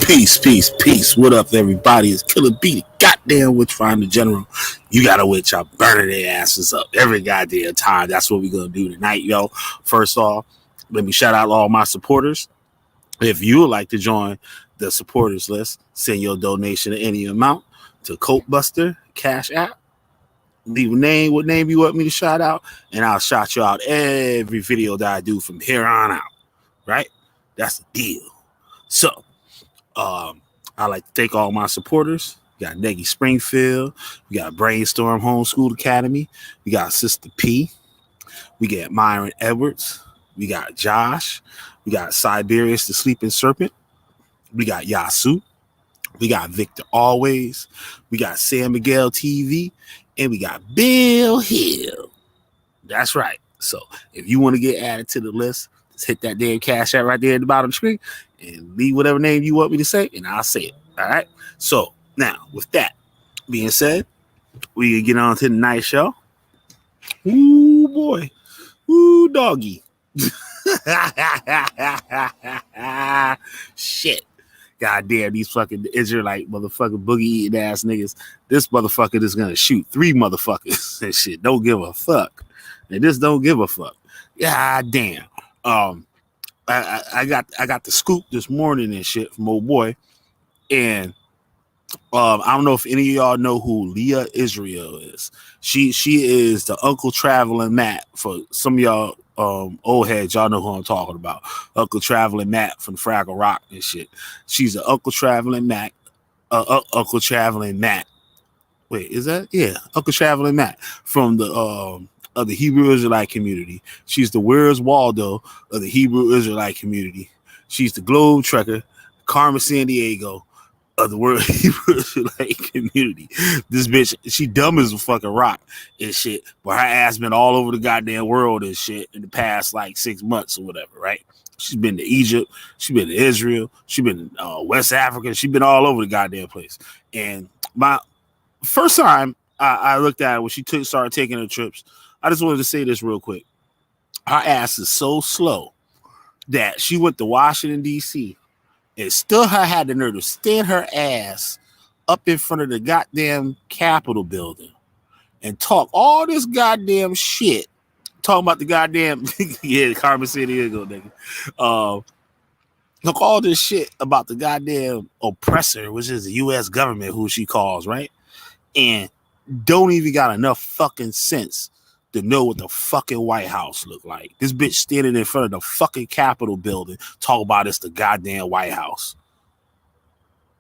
Peace, peace, peace. What up, everybody? It's Killer B, the goddamn witch finder general. You got a witch, I'm burning their asses up every goddamn time. That's what we're gonna do tonight, yo. First off, let me shout out all my supporters. If you would like to join the supporters list, send your donation of any amount to Coke Buster Cash App. Leave a name, what name you want me to shout out, and I'll shout you out every video that I do from here on out. Right? That's the deal. So, I like to thank all my supporters. We got Neggy Springfield. We got Brainstorm Homeschool Academy. We got Sister P. We got Myron Edwards. We got Josh. We got Siberius the Sleeping Serpent. We got Yasu. We got Victor Always. We got San Miguel TV. And we got Bill Hill. That's right. So if you want to get added to the list, just hit that damn cash out right there at the bottom of the screen and leave whatever name you want me to say, and I'll say it. All right? So now, with that being said, we can get on to the night show. Ooh, boy. Ooh, doggy. Shit. God damn, these fucking Israelite motherfucking boogie eating ass niggas. This motherfucker is gonna shoot 3 motherfuckers and shit. Don't give a fuck. They just don't give a fuck. God damn. I got the scoop this morning and shit from old boy. And I don't know if any of y'all know who Leah Yisrael is. She is the Uncle Traveling Matt. For some of y'all old heads, y'all know who I'm talking about. Uncle Traveling Matt from Fraggle Rock and shit. She's the Uncle Traveling Matt. Uncle Traveling Matt. Wait, is that? Yeah, Uncle Traveling Matt from the of the Hebrew Israelite community. She's the Where's Waldo of the Hebrew Israelite community. She's the Globe Trekker, Carmen Sandiego of the world Hebrew Israelite community. This bitch, she dumb as a fucking rock and shit, but her ass been all over the goddamn world and shit in the past like 6 months or whatever, right? She's been to Egypt, she's been to Israel, she's been to West Africa, she's been all over the goddamn place. And my first time I looked at her when she started taking her trips, I just wanted to say this real quick. Her ass is so slow that she went to Washington, D.C., and still had the nerve to stand her ass up in front of the goddamn Capitol building and talk all this goddamn shit. Talking about the goddamn, yeah, Carmen Sandiego, nigga. Talk all this shit about the goddamn oppressor, which is the U.S. government, who she calls, right? And don't even got enough fucking sense to know what the fucking White House look like. This bitch standing in front of the fucking Capitol building talking about it's the goddamn White House.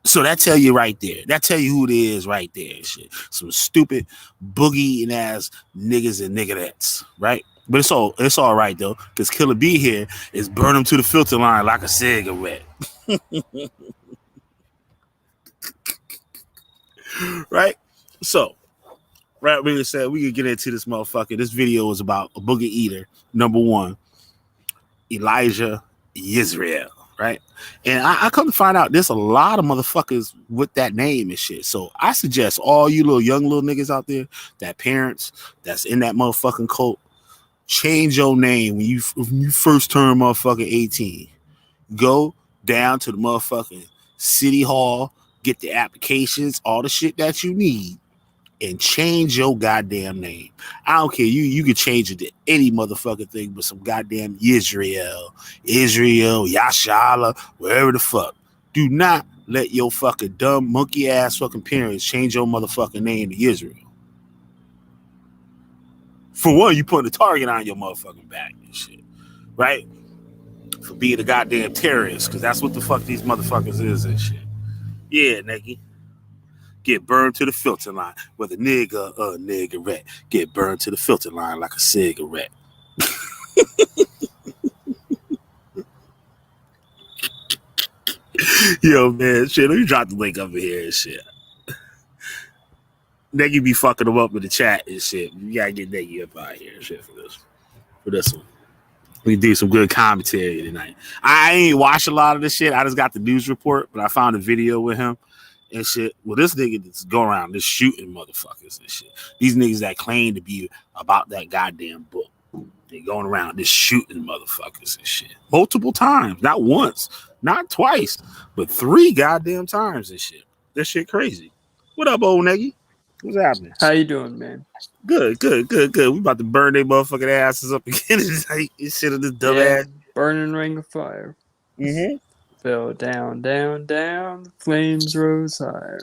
So that tell you right there. That tell you who it is right there and shit. Some stupid boogie eating ass niggas and niggerettes, right? But it's all right though, because Killer B here is burn them to the filter line like a cigarette. Right? So right, we said we could get into this motherfucker. This video is about a boogie eater, number one, Eliyah Yisrael, right? And I come to find out there's a lot of motherfuckers with that name and shit. So I suggest all you young little niggas out there, that parents that's in that motherfucking cult, change your name when you first turn motherfucking 18. Go down to the motherfucking city hall, get the applications, all the shit that you need, and change your goddamn name. I don't care. You can change it to any motherfucking thing but some goddamn Israel, Yashala, wherever the fuck. Do not let your fucking dumb monkey ass fucking parents change your motherfucking name to Israel. For one, you putting a target on your motherfucking back and shit, right? For being a goddamn terrorist, because that's what the fuck these motherfuckers is and shit. Yeah, nigga. Get burned to the filter line with a nigga or a niggerette. Get burned to the filter line like a cigarette. Yo, man, shit, let me drop the link over here and shit. Neggy be fucking them up in the chat and shit. You gotta get Neggy up out here and shit for this one. We do some good commentary tonight. I ain't watched a lot of this shit. I just got the news report, but I found a video with him and shit. Well, this nigga that's go around just shooting motherfuckers and shit. These niggas that claim to be about that goddamn book, they going around just shooting motherfuckers and shit multiple times, not once, Not twice, but 3 goddamn times and shit. That shit crazy. What up, old nigga? What's happening? How you doing, man? Good. We about to burn their motherfucking asses up again tonight. This shit of this dumb ass. Burning ring of fire. Mm-hmm. Fell down, down, down. The flames rose higher.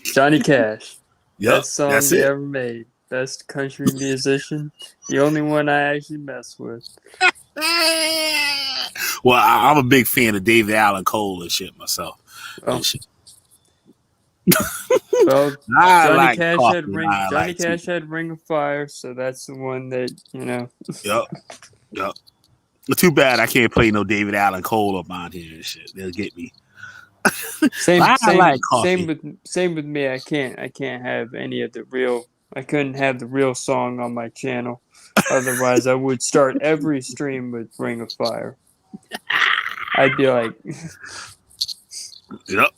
Johnny Cash. Yep, Best song that's he it. ever made. Best country musician. The only one I actually mess with. Well, I'm a big fan of David Allen Cole and shit myself. Oh. And shit. Well, I Johnny like Cash coffee. had ring. I Johnny like Cash tea. had Ring of Fire, so that's the one that Yep. Too bad I can't play no David Allen Cole up on here and shit. They'll get me. Same like coffee. with me. I can't have any of the real. I couldn't have the real song on my channel. Otherwise, I would start every stream with Ring of Fire. I'd be like, Yep.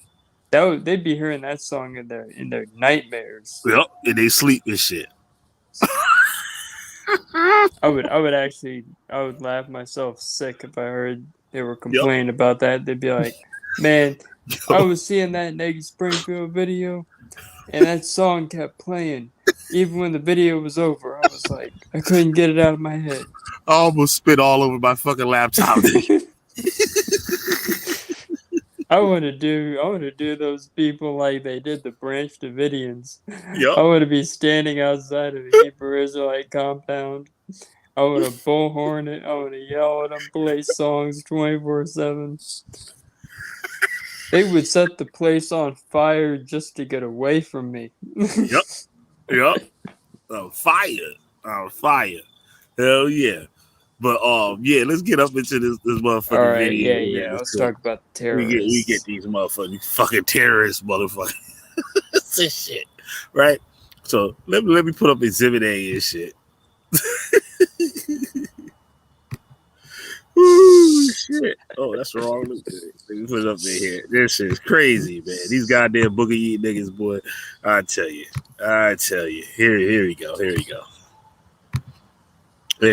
They'd be hearing that song in their nightmares. Yep. And they sleep and shit. I would laugh myself sick if I heard they were complaining about that. They'd be like, man, I was seeing that Naggy Springfield video, and that song kept playing. Even when the video was over, I was like, I couldn't get it out of my head. I almost spit all over my fucking laptop. I want to do those people like they did the Branch Davidians. Yep. I want to be standing outside of a Hebrew Israelite compound. I want to bullhorn it. I want to yell at them, play songs 24/7. They would set the place on fire just to get away from me. Yep. Fire. Hell yeah. But let's get up into this motherfucking All right, video. yeah. Let's talk about the terrorists. We get these motherfucking fucking terrorists, motherfucker. This shit, right? So let me put up Exhibit A and shit. Ooh, shit. Oh, that's wrong. Let me put it up in here. This shit is crazy, man. These goddamn boogie eat niggas, boy. I tell you. Here we go. There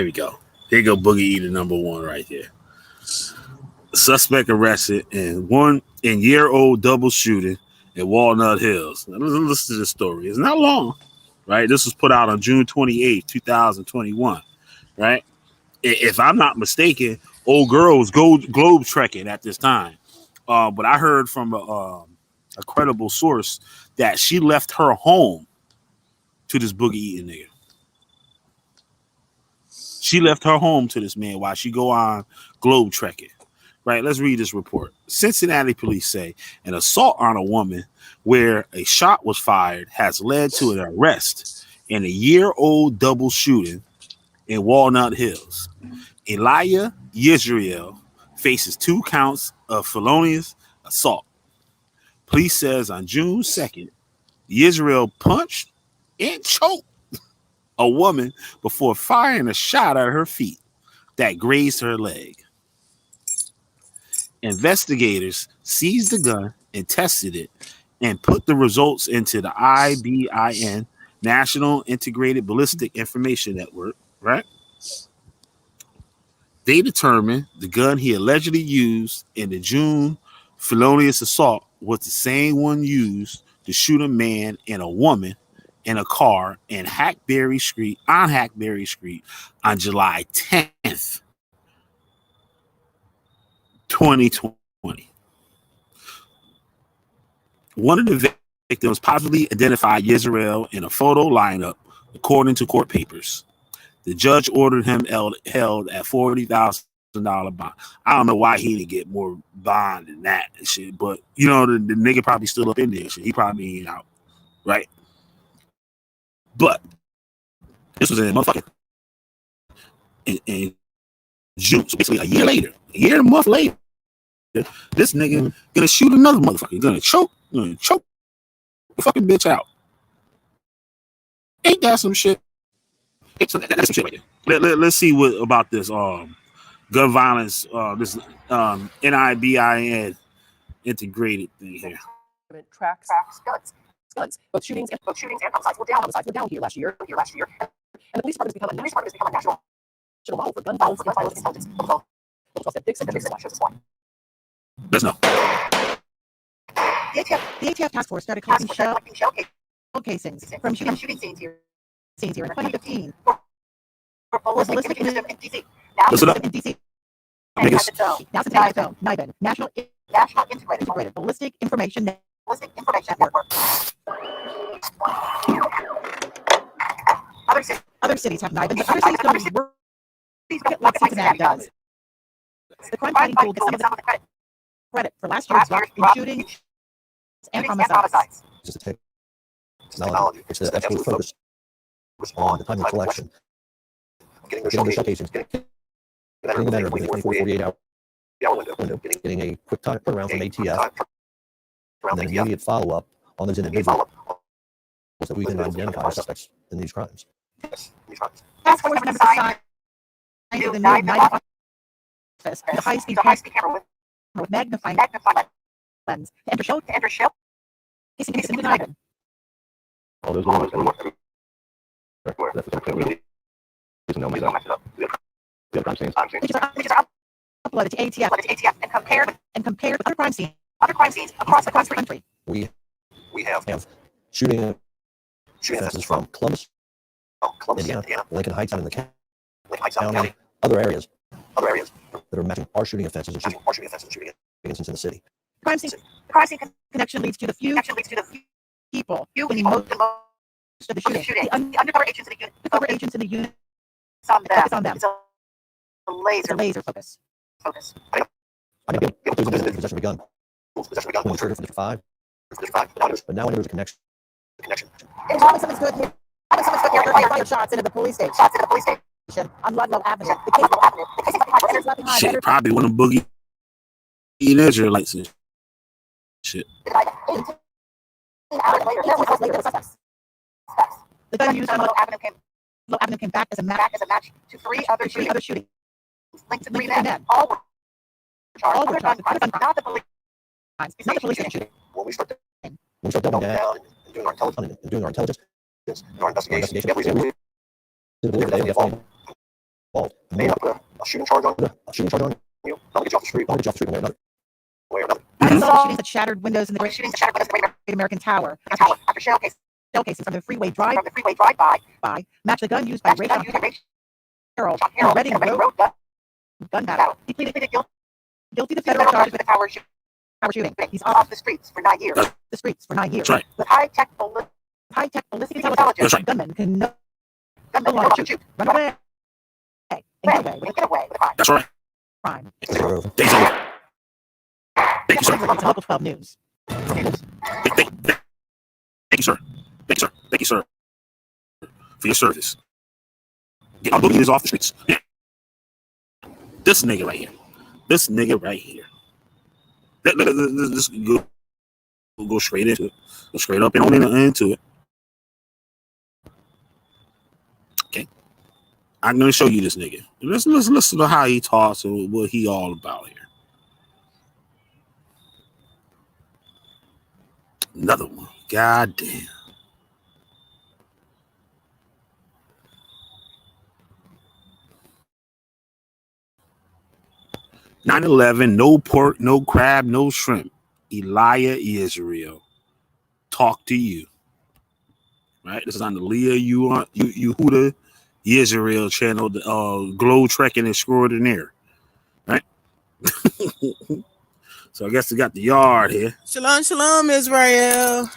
we go. Here go Boogie Eater number 1 right there. Suspect arrested in year-old double shooting in Walnut Hills. Now, listen to the story. It's not long, right? This was put out on June 28th, 2021, right? If I'm not mistaken, old girl was globe trekking at this time. But I heard from a credible source that she left her home to this boogie eating nigga. She left her home to this man while she go on globe trekking. Right, let's read this report. Cincinnati police say an assault on a woman where a shot was fired has led to an arrest in a year-old double shooting in Walnut Hills. Eliyah Yisrael faces 2 counts of felonious assault. Police says on June 2nd, Yisrael punched and choked a woman before firing a shot at her feet that grazed her leg. Investigators seized the gun and tested it and put the results into the IBIN, National Integrated Ballistic Information Network, right? They determined the gun he allegedly used in the June felonious assault was the same one used to shoot a man and a woman in a car in Hackberry Street on July 10th, 2020. One of the victims positively identified Yisrael in a photo lineup, according to court papers. The judge ordered him held at $40,000 bond. I don't know why he didn't get more bond than that and shit, but you know the nigga probably still up in there. Shit. He probably ain't out, right? But this was in motherfucking in June, so basically a year and a month later, this nigga gonna shoot another motherfucker. He's gonna choke the fucking bitch out. Ain't that some shit? That's some shit right there. Let's see what about this gun violence, this NIBIN integrated thing here. Tracks, guns. Both shootings and homicides were down here last year. And the police department has become a national model for gun violence intelligence. Let's know. The ATF task force started collecting shell casings from shooting scenes here in 2015 for ballistic in DC. Now Listen up. in DC. Niggas. Now it's NIBIN, National Integrated Ballistic Information Network. Other cities have NIBIN, but other cities don't work like Cincinnati does. The crime fighting pool gets some of the credit for last year's drop in shootings and homicides. Just a technology. It's the absolute focus on the timely collection, getting those shell casings, getting them entered within a 24 to 48 hour window, getting a quick time turnaround from ATF, and then immediate follow-up on those individuals that we can identify as suspects in these crimes. Task force members assigned to the new NIBIN office, the high-speed camera with magnifying lens to enter shell casings into NIBIN. All those little ones. That's the clearly. The crime scenes. Images are uploaded to ATF and compared with other crime scenes across the country. We have shooting offenses from Columbus, Indiana, Lincoln Heights out in the county, other areas that are matching our shooting offenses and shooting incidents in the city. Crime scene connection leads to the few people in most of the shooting. The undercover agents in the unit focus on them. It's a laser focus. I mean, possession of a gun. When we trigger for the 5, but now when there's a connection. Involving someone's good here. Fired shots into the police station on Ludlow Avenue. The case is left behind. Shit, probably one of them boogie Israelites and shit. The gun used on Ludlow Avenue came back as a match to three other shootings linked to 3 men. All were charged with crime, not the police station. When we start doubling down and doing our intelligence, our investigation, we believe that they have involved. May not put a shooting charge on you. I'll get you off the street. One way or another. I saw shootings that shattered windows in the Great American Tower after shell casings from the freeway drive-by match the gun used by Ray Harold in a Reading Road gun battle. He pleaded guilty to federal charges with a tower shooting. He's off the streets for 9 years. Right. With high-tech ballistic intelligence, gunmen can no longer shoot, run away, and get away with a crime. That's right. Thank you, sir. It's Local 12 News. Thank you, sir. Thank you, sir, for your service. Get our boogies off the streets. Yeah. This nigga right here. Let's go straight into it. Go straight up and on into it. Okay. I'm gonna show you this nigga. Let's listen to how he talks and what he all about here. Another one. God damn. "9/11, no pork, no crab, no shrimp. Eliyah Yisrael, talk to you." Right? This is on the Leah Yisrael channel, the Glow Trekking Extraordinaire. Right? So I guess we got the yard here. Shalom, shalom, Israel.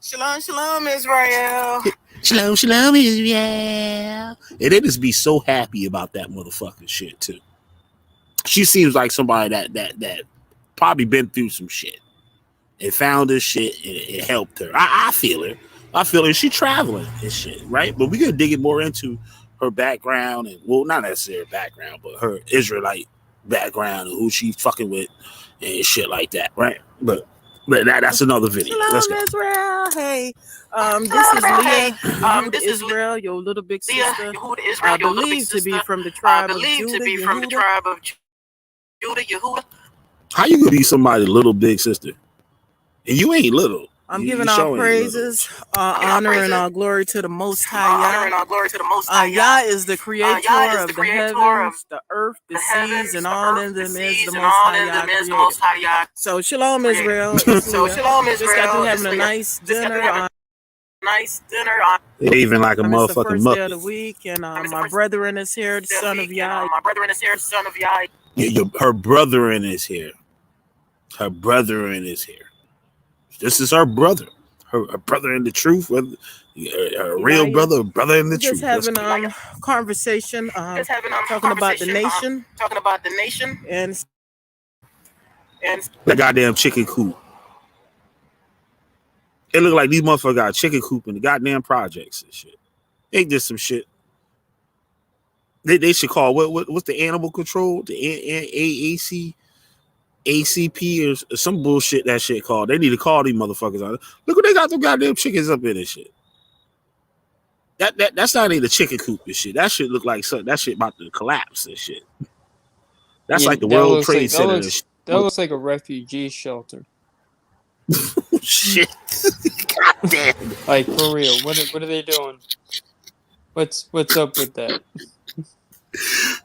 Shalom, shalom, Israel. Shalom, shalom, Israel. And they just be so happy about that motherfucking shit too. She seems like somebody that probably been through some shit and found this shit and it helped her. I feel her. She traveling and shit, right? But we gonna dig it more into her background and, well, not necessarily background, but her Israelite background and who she fucking with and shit like that, right? But that's another video. Shalom, Let's go. Israel. Hey, this is Leah. This is Israel, your little big sister. I believe to be from the tribe of Judah, Yehuda. How you gonna be somebody's little big sister? And you ain't little. I'm giving all praises, honor, and all glory to the Most High Yah. Yah is the creator of the heavens, the earth, the seas, and all in them is the Most High Yah. So shalom, Israel. Just got through having a nice dinner. Even like a It's the motherfucking first day of muppet. the week, and my brethren is here, the son of Yah. Her brethren is here. Her brethren is here. This is her brother. Her brother in the truth. Her real brother, brother in the truth. Just having conversation, talking about the nation, and the goddamn chicken coop. It look like these motherfuckers got a chicken coop in the goddamn projects and shit. Ain't this some shit? They should call what's the animal control? The AAC, ACP or some bullshit that shit called. They need to call these motherfuckers out. Look what they got them goddamn chickens up in and shit. That's not even a chicken coop and shit. That shit look like something. That shit about to collapse and shit. That's like the World Trade Center. That looks like a refugee shelter. Shit. God damn. Like for real. What are they doing? What's up with that?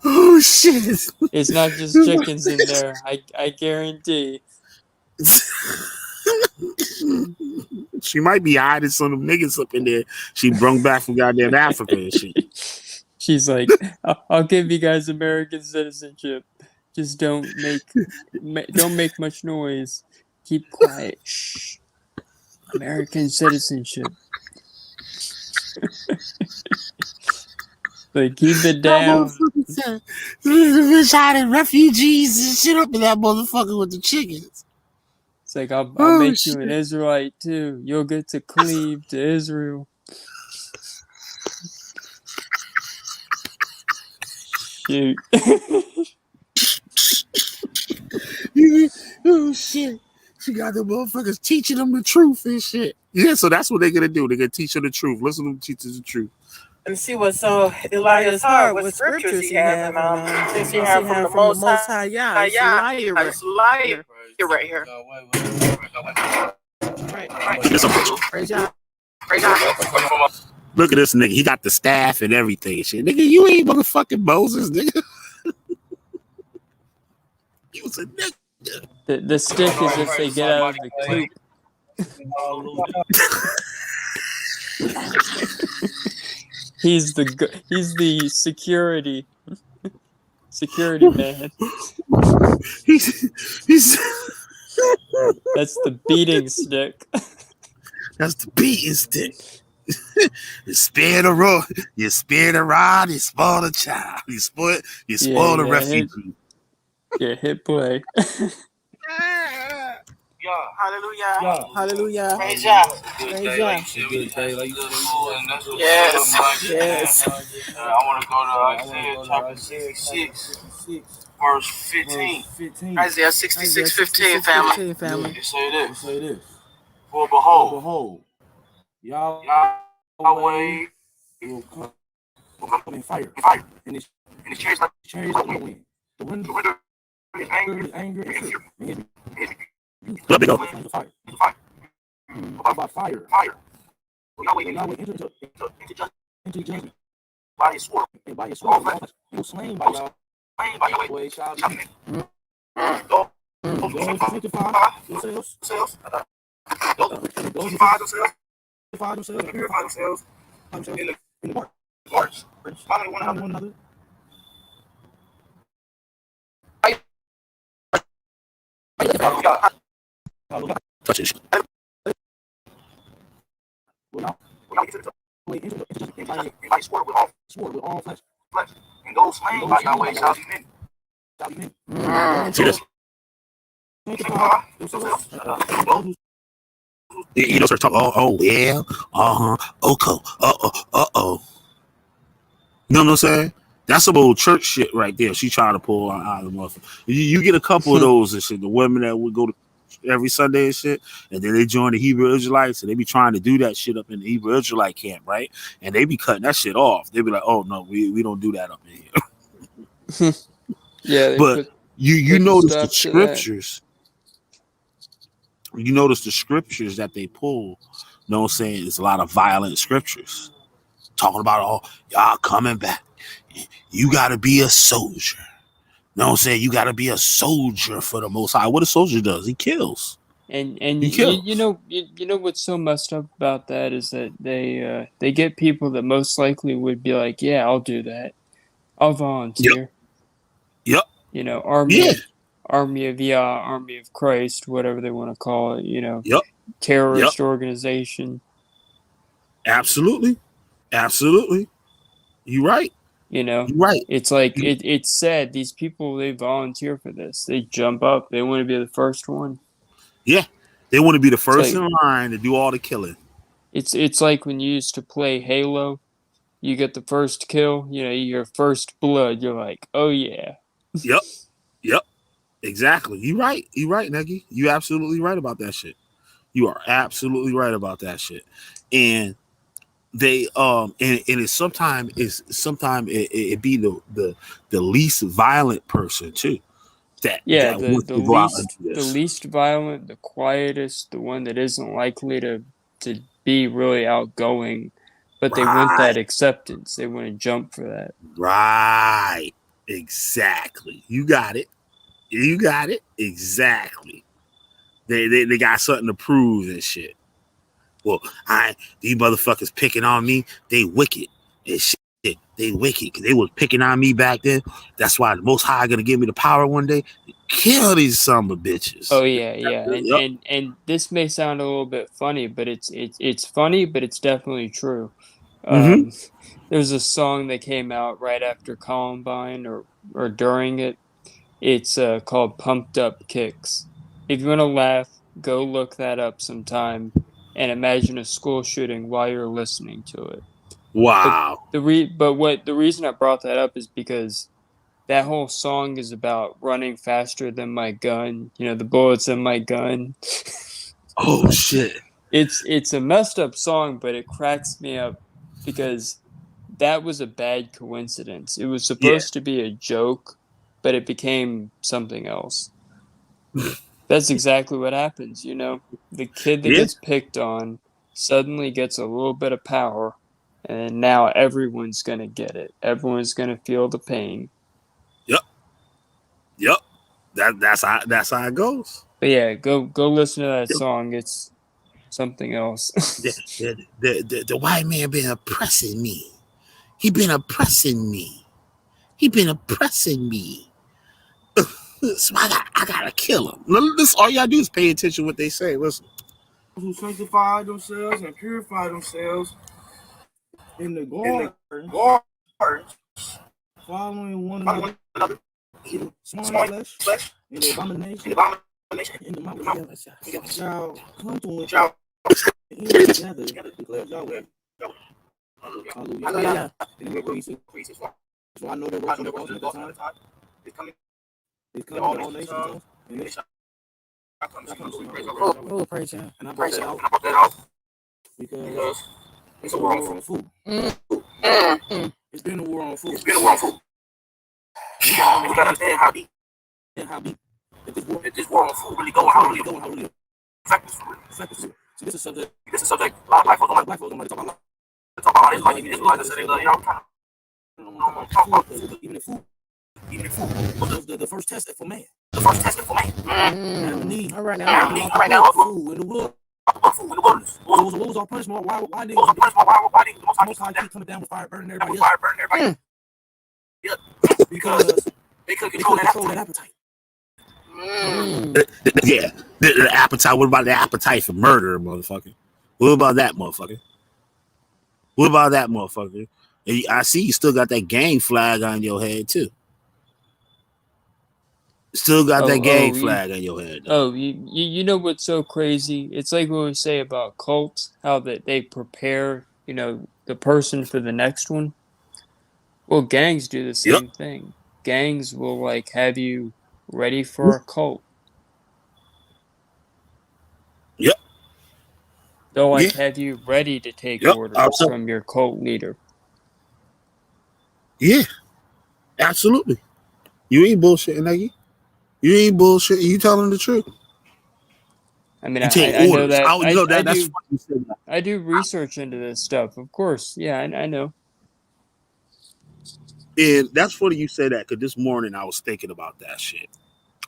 Oh shit. It's not just chickens in there. I guarantee. She might be hiding some of them niggas up in there. She brung back from goddamn Africa and shit. She's like, I'll give you guys American citizenship. Just don't make much noise. Keep quiet. Shh. American citizenship. Like, keep it down. Bitch hiding refugees and shit up in that motherfucker with the chickens. It's like, I'll make you an Israelite too. You'll get to cleave to Israel. Shoot. Oh shit. She got the motherfuckers teaching them the truth and shit. Yeah, so that's what they're gonna do. They're gonna teach them the truth. Listen to them teach us the truth. And see what's so Eliah's heart, what scriptures he has, and things he has from the Most High Yah. It's Eliah right here. Praise God. Look at this nigga. He got the staff and everything. Shit, nigga, you ain't motherfucking Moses, nigga. You was a nigga. The stick is if they get out of the coop. He's the security man. He's That's the beating stick. That's the beating stick. You spare the road, you spare the rod, you spoil the child. You spoil the refugee. Hit play. Hallelujah. Praise God. Yes. I want to go to Isaiah chapter 66, verse 15. Isaiah 66:15, family. You say this. For behold, Yahweh will come in fire. And his chariots like the wind. The wind is angry. Let me go. Fire. About fire. Yahweh enter into judgment. By his sword. And by his sword, he was slain by Yahweh. Those sanctify themselves. Those sanctify themselves. Purify themselves. In the parts. Following one another. Touch it. By sword with all flesh. And those slain by Yahweh shall be many. See this? You know, start talking. Oh, yeah. Okay. You know what I'm saying? That's some old church shit right there. She trying to pull out of the motherfucker. You get a couple of those and shit. The women that would go to every Sunday and shit, and then they join the Hebrew Israelites, and they be trying to do that shit up in the Hebrew Israelite camp, right? And they be cutting that shit off. They be like, "Oh no, we don't do that up in here." Yeah, but you notice the scriptures. you notice the scriptures that they pull, you know what I'm saying? It's a lot of violent scriptures talking about, oh, y'all coming back. You got to be a soldier. You know what I'm saying? You got to be a soldier for the Most High. What a soldier does, he kills. And He kills. you know what's so messed up about that is that they get people that most likely would be like, yeah, I'll do that. I'll volunteer. Yep. You know, Yeah. Army of Yah, Army of Christ, whatever they want to call it, you know, Yep. terrorist organization. Absolutely. Absolutely. You're right. You know, You're right. it's like it's sad. These people, they volunteer for this. They jump up. They want to be the first one. Yeah. They want to be the first like, in line to do all the killing. It's like when you used to play Halo. You get the first kill, you know, your first blood. You're like, oh yeah. Yep. Yep. Exactly. You're right. You're right, Nagy. You absolutely right about that shit. You are absolutely right about that shit. And they and it's sometimes it be the least violent person too. That wants to go out and do this. The least violent, the quietest, the one that isn't likely to be really outgoing, but they want that acceptance. They want to jump for that. Right. Exactly. You got it. You got it. Exactly. They got something to prove and shit. Well, these motherfuckers picking on me, they wicked and shit. They wicked because they was picking on me back then. That's why the Most High gonna give me the power one day to kill these son of bitches. Oh yeah. And this may sound a little bit funny, but it's funny, but it's definitely true. There's a song that came out right after Columbine or during it. It's called Pumped Up Kicks. If you want to laugh, go look that up sometime and imagine a school shooting while you're listening to it. Wow. But the reason I brought that up is because that whole song is about running faster than my gun. You know, the bullets in my gun. Oh shit. It's a messed up song, but it cracks me up because that was a bad coincidence. It was supposed to be a joke, but it became something else. That's exactly what happens, you know? The kid that gets picked on suddenly gets a little bit of power, and now everyone's going to get it. Everyone's going to feel the pain. Yep. That's how it goes. But yeah, go listen to that song. It's something else. the white man been oppressing me. He been oppressing me. He been oppressing me. So I gotta kill him. This all y'all do is pay attention to what they say. Listen. Who sanctify themselves and purify themselves in the guards, following one another, small flesh, in the abomination, in the mouth shall come to him, shall together, declare Yahweh. Hallelujah. So I know that we're going to the time. It's coming all nations, and they shall come to me. Oh, praise Him. And I brought that out because it's a war on food. It's been a war on food. We gotta understand how deep. If this war on food really going, how really affect us. So this is subject. A lot of black folks don't talk about it. Like Israelites say they love y'all. Even the food was the first test for man. All right now. Food in the wilderness. What was our punishment? Why did the Most High keep coming down with fire, burning everybody else? Yeah, because they couldn't control that appetite. Yeah, the appetite. What about the appetite for murder, motherfucker? What about that, motherfucker? And I see you still got that gang flag on your head too. Still got that gang flag on your head. Though. You know what's so crazy? It's like what we say about cults, how that they prepare, you know, the person for the next one. Well, gangs do the same thing. Gangs will like have you ready for a cult. Yep. They'll have you ready to take orders from your cult leader. Yeah, absolutely. You ain't bullshitting, Nagy. You ain't bullshitting. You telling the truth. I mean, You take I know orders. that. You know that that's do. funny you said that. I do research into this stuff, of course. Yeah, I know. And that's funny you say that because this morning I was thinking about that shit.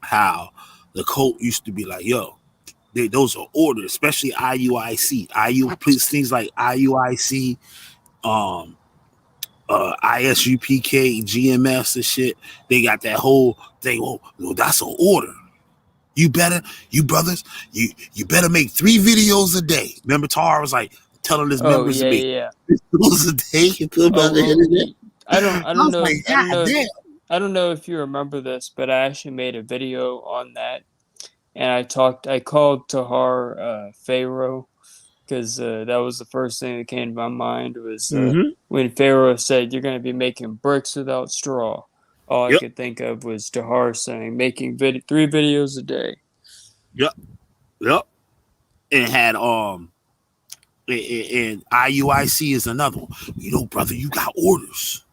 How the cult used to be like, yo, those are orders, especially IUIC, things like IUIC, um, ISUPK, GMS and shit. They got that whole thing. Oh, well, that's an order. You brothers, you better make 3 videos a day. Remember, Tar was like telling his Oh members to yeah, make yeah. 3 videos a day and put them Oh on the well, internet. I I don't was know. like, I don't God know. damn. I don't know if you remember this, but I actually made a video on that, and I called Tahar Pharaoh because that was the first thing that came to my mind was Mm-hmm. when Pharaoh said you're going to be making bricks without straw. All I Yep. could think of was Tahar saying making 3 videos a day. Yep. Yep. And had and IUIC is another one. You know, brother, you got orders.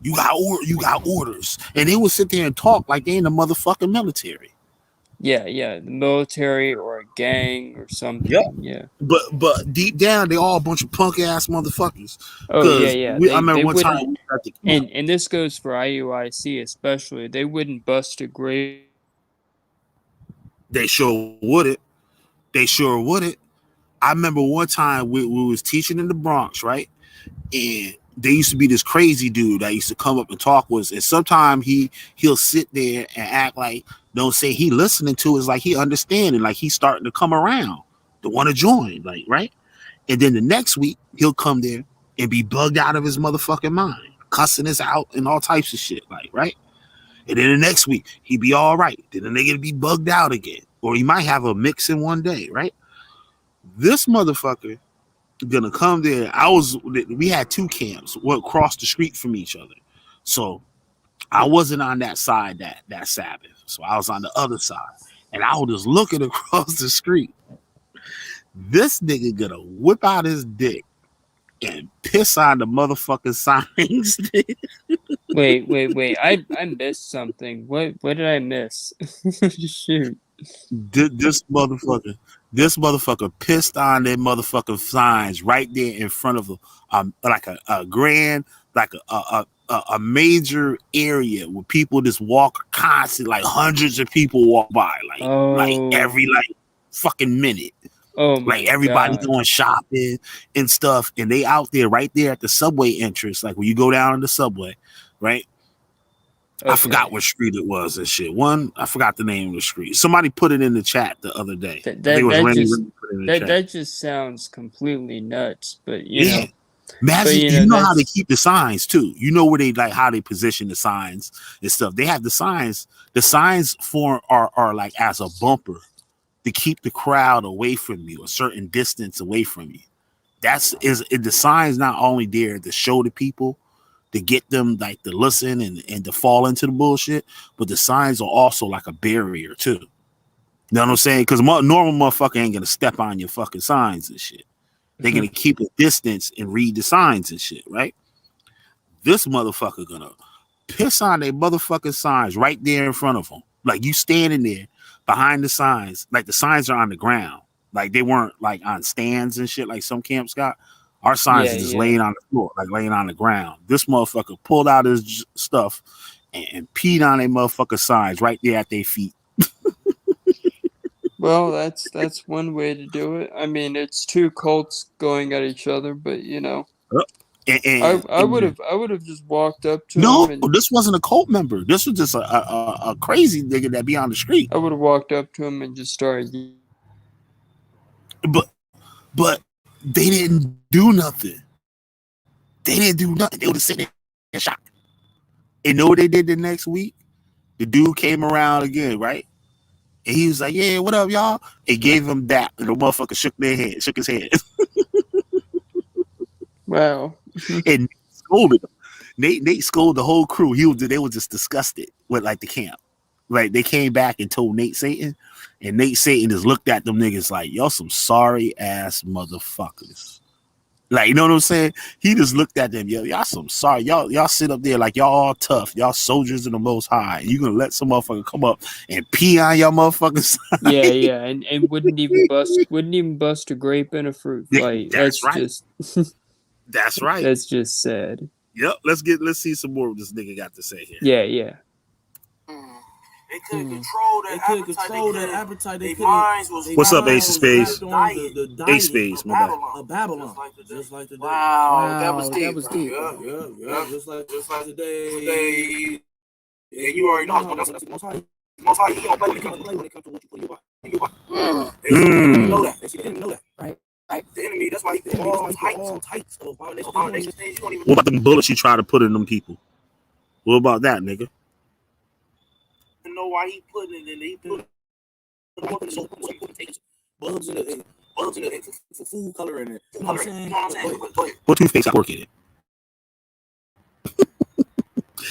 You got orders. And they would sit there and talk like they in the motherfucking military. Yeah, the military or a gang or Yep. something. Yeah. But deep down, they all a bunch of punk ass motherfuckers. Oh Cause yeah. I remember They one time wouldn't, we were at the camp. and this goes for IUIC especially. They wouldn't bust a grave. They sure wouldn't. They sure wouldn't. I remember one time we was teaching in the Bronx, right? And there used to be this crazy dude that used to come up and talk with us. And sometimes he'll sit there and act like, don't say he listening to us, like he understanding, like he's starting to come around to want to join, like, right? And then the next week he'll come there and be bugged out of his motherfucking mind, cussing us out and all types of shit, like, right? And then the next week he'd be all right. Then the nigga be bugged out again. Or he might have a mix in one day, right? This motherfucker gonna come there. We had 2 camps across the street from each other. So I wasn't on that side that Sabbath. So I was on the other side. And I was just looking across the street. This nigga gonna whip out his dick and piss on the motherfucking signs. Wait. I missed something. What did I miss? Shoot. This motherfucker pissed on their motherfucking signs right there in front of like a grand, like a major area where people just walk constantly, like hundreds of people walk by, like every like fucking minute. Oh my Like everybody God. going shopping and stuff, and they out there right there at the subway entrance, like when you go down in the subway, right? Okay. I forgot what street it was and shit. I forgot the name of the street. Somebody put it in the chat the other day. That just sounds completely nuts. But you know, Imagine, you know how they keep the signs too. You know where they like how they position the signs and stuff. They have the signs. The signs are like as a bumper to keep the crowd away from you, a certain distance away from you. The signs not only there to show the people, to get them like to listen and to fall into the bullshit, but the signs are also like a barrier too. You know what I'm saying? Because normal motherfucker ain't gonna step on your fucking signs and shit. They're gonna keep a distance and read the signs and shit, right? This motherfucker gonna piss on their motherfucking signs right there in front of them. Like you standing there behind the signs, like the signs are on the ground. Like they weren't like on stands and shit like some camps got. Our signs are just laying on the floor, like laying on the ground. This motherfucker pulled out his stuff and peed on their motherfucker signs right there at their feet. Well, that's one way to do it. I mean, it's 2 cults going at each other, but you know, I would have just walked up to him. No, this wasn't a cult member. This was just a crazy nigga that be on the street. I would have walked up to him and just started. But they didn't do nothing. They didn't do nothing. They would have sitting in shock. And know what they did the next week? The dude came around again, right? And he was like, "Yeah, what up, y'all?" And gave him that. And the motherfucker shook his head. Wow. And scolded him. Nate scolded the whole crew. They were just disgusted with like the camp. Like they came back and told Nate Satan, and Nate Satan just looked at them niggas like, y'all some sorry ass motherfuckers. Like, you know what I'm saying? He just looked at them, yo, y'all some sorry. Y'all sit up there like y'all all tough. Y'all soldiers of the most high. You gonna let some motherfucker come up and pee on y'all motherfuckers? Yeah, and wouldn't even bust a grape in a fruit fight. That's That's right. just That's right. that's just sad. Yep. Let's see some more of this nigga got to say here. Yeah. They couldn't control that appetite. Their minds was What's up, Ace of Spades? The Ace Spades, my bad. of Babylon. Just like today. Wow, that was deep. Yeah. Just like today. And you already know that's the most high. Most high, you don't play when it comes to what you put in your body. They didn't know that. They didn't know that. Right. The enemy, that's why he did all types of abominations. What about the bullets you try to put in them people? What about that, nigga? Know why he putting it in. He put bugs in it for food color in it. You know what I'm saying? What toothpaste got pork in it?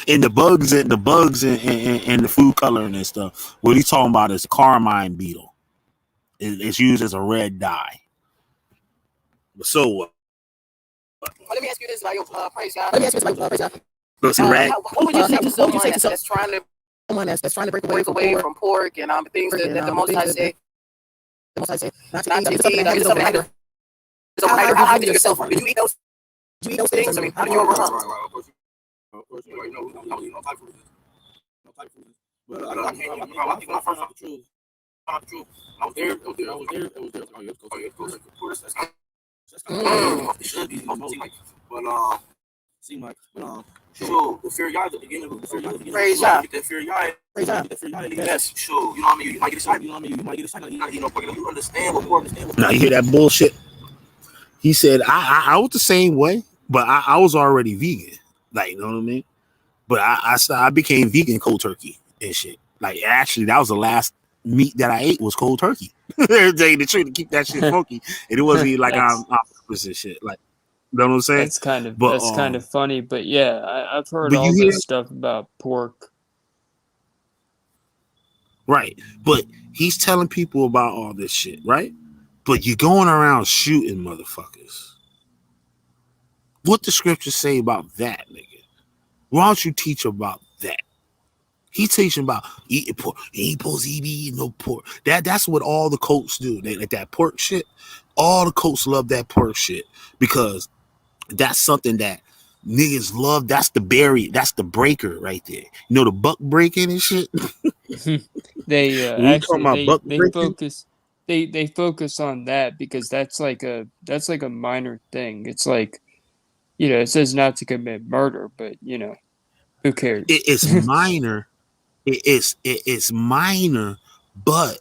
And the bugs and the food coloring and stuff. What he's talking about is carmine beetle. It's used as a red dye. So Let me ask you this, like, praise God. listen, right? What would you say to someone that's trying to break away from pork and things that the Most High say? The Most High say not to eat something. How do you yourself? Did you eat those? Did you eat those things? I mean, how do you overcome? Of course, you already know. No type of reason. But I think when I first found the truth. I was there. Of course, that's it should be. But seem like, sure, the fear of God at the beginning. Praise God. Get that fear of God. Yes, sure. You know what I mean? You might get excited. You might get excited. You understand what pork is. Now you hear that bullshit? He said, I was the same way, but I was already vegan. Like, you know what I mean? But I became vegan cold turkey and shit. Like, actually, that was the last meat that I ate was cold turkey. They're the truth to keep that shit funky. And it wasn't like I'm purpose and shit. Like, you know what I'm saying? That's kind of funny, but yeah, I've heard but all this stuff about pork. Right. But he's telling people about all this shit, right? But you're going around shooting motherfuckers. What the scriptures say about that, nigga? Why don't you teach about that? He teaching about eating pork. He ain't supposed to be eating no pork. That's what all the cults do. They like that pork shit. All the cults love that pork shit because that's something that niggas love. That's the breaker right there. You know the buck breaking and shit. They actually they focus on that because that's like a minor thing. It's like, it says not to commit murder, but who cares? It's minor. It's minor, but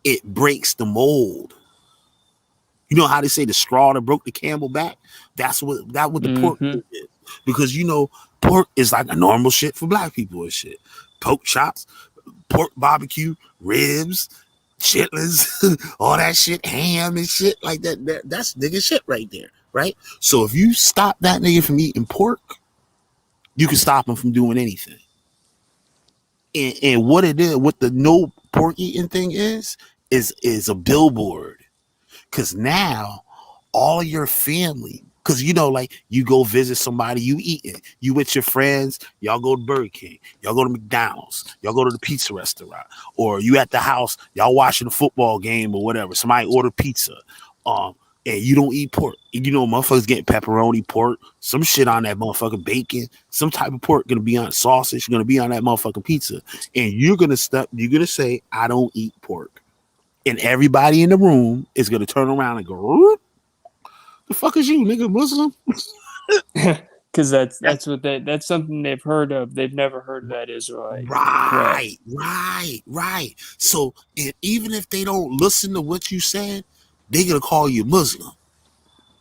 it breaks the mold. You know how they say the straw that broke the camel back? That's what the pork is. Because pork is like a normal shit for black people and shit. Pork chops, pork barbecue, ribs, chitlins, all that shit, ham and shit like that. That's nigga shit right there, right? So if you stop that nigga from eating pork, you can stop him from doing anything. And what it is, what the no pork eating thing is a billboard. Because now all of your family, because like you go visit somebody, you eating, you with your friends, y'all go to Burger King, y'all go to McDonald's, y'all go to the pizza restaurant, or you at the house, y'all watching a football game or whatever. Somebody order pizza, and you don't eat pork. Motherfuckers getting pepperoni, pork, some shit on that motherfucking bacon, some type of pork gonna be on sausage, gonna be on that motherfucking pizza, and you're gonna say, I don't eat pork. And everybody in the room is gonna turn around and go, the fuck is you, nigga, Muslim? Because that's something they've heard of. They've never heard of that Israelite. Right. So even if they don't listen to what you said, they're gonna call you Muslim.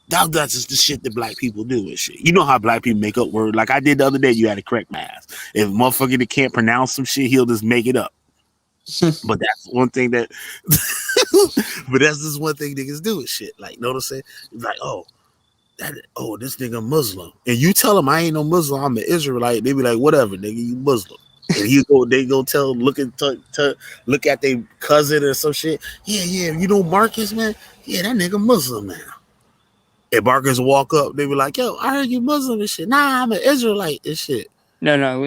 That's just the shit that black people do and shit. You know how black people make up words. Like I did the other day, you had to correct my ass. If a motherfucker that can't pronounce some shit, he'll just make it up. But that's one thing that but that's just one thing niggas do and shit. Like, know what I'm saying? Like, this nigga Muslim. And you tell him I ain't no Muslim, I'm an Israelite, they be like, whatever, nigga, you Muslim. And they go tell him, look at their cousin or some shit. Yeah, Marcus, man. Yeah, that nigga Muslim now. And Barkers walk up, they be like, "Yo, I heard you Muslim and shit." Nah, I'm an Israelite and shit. No.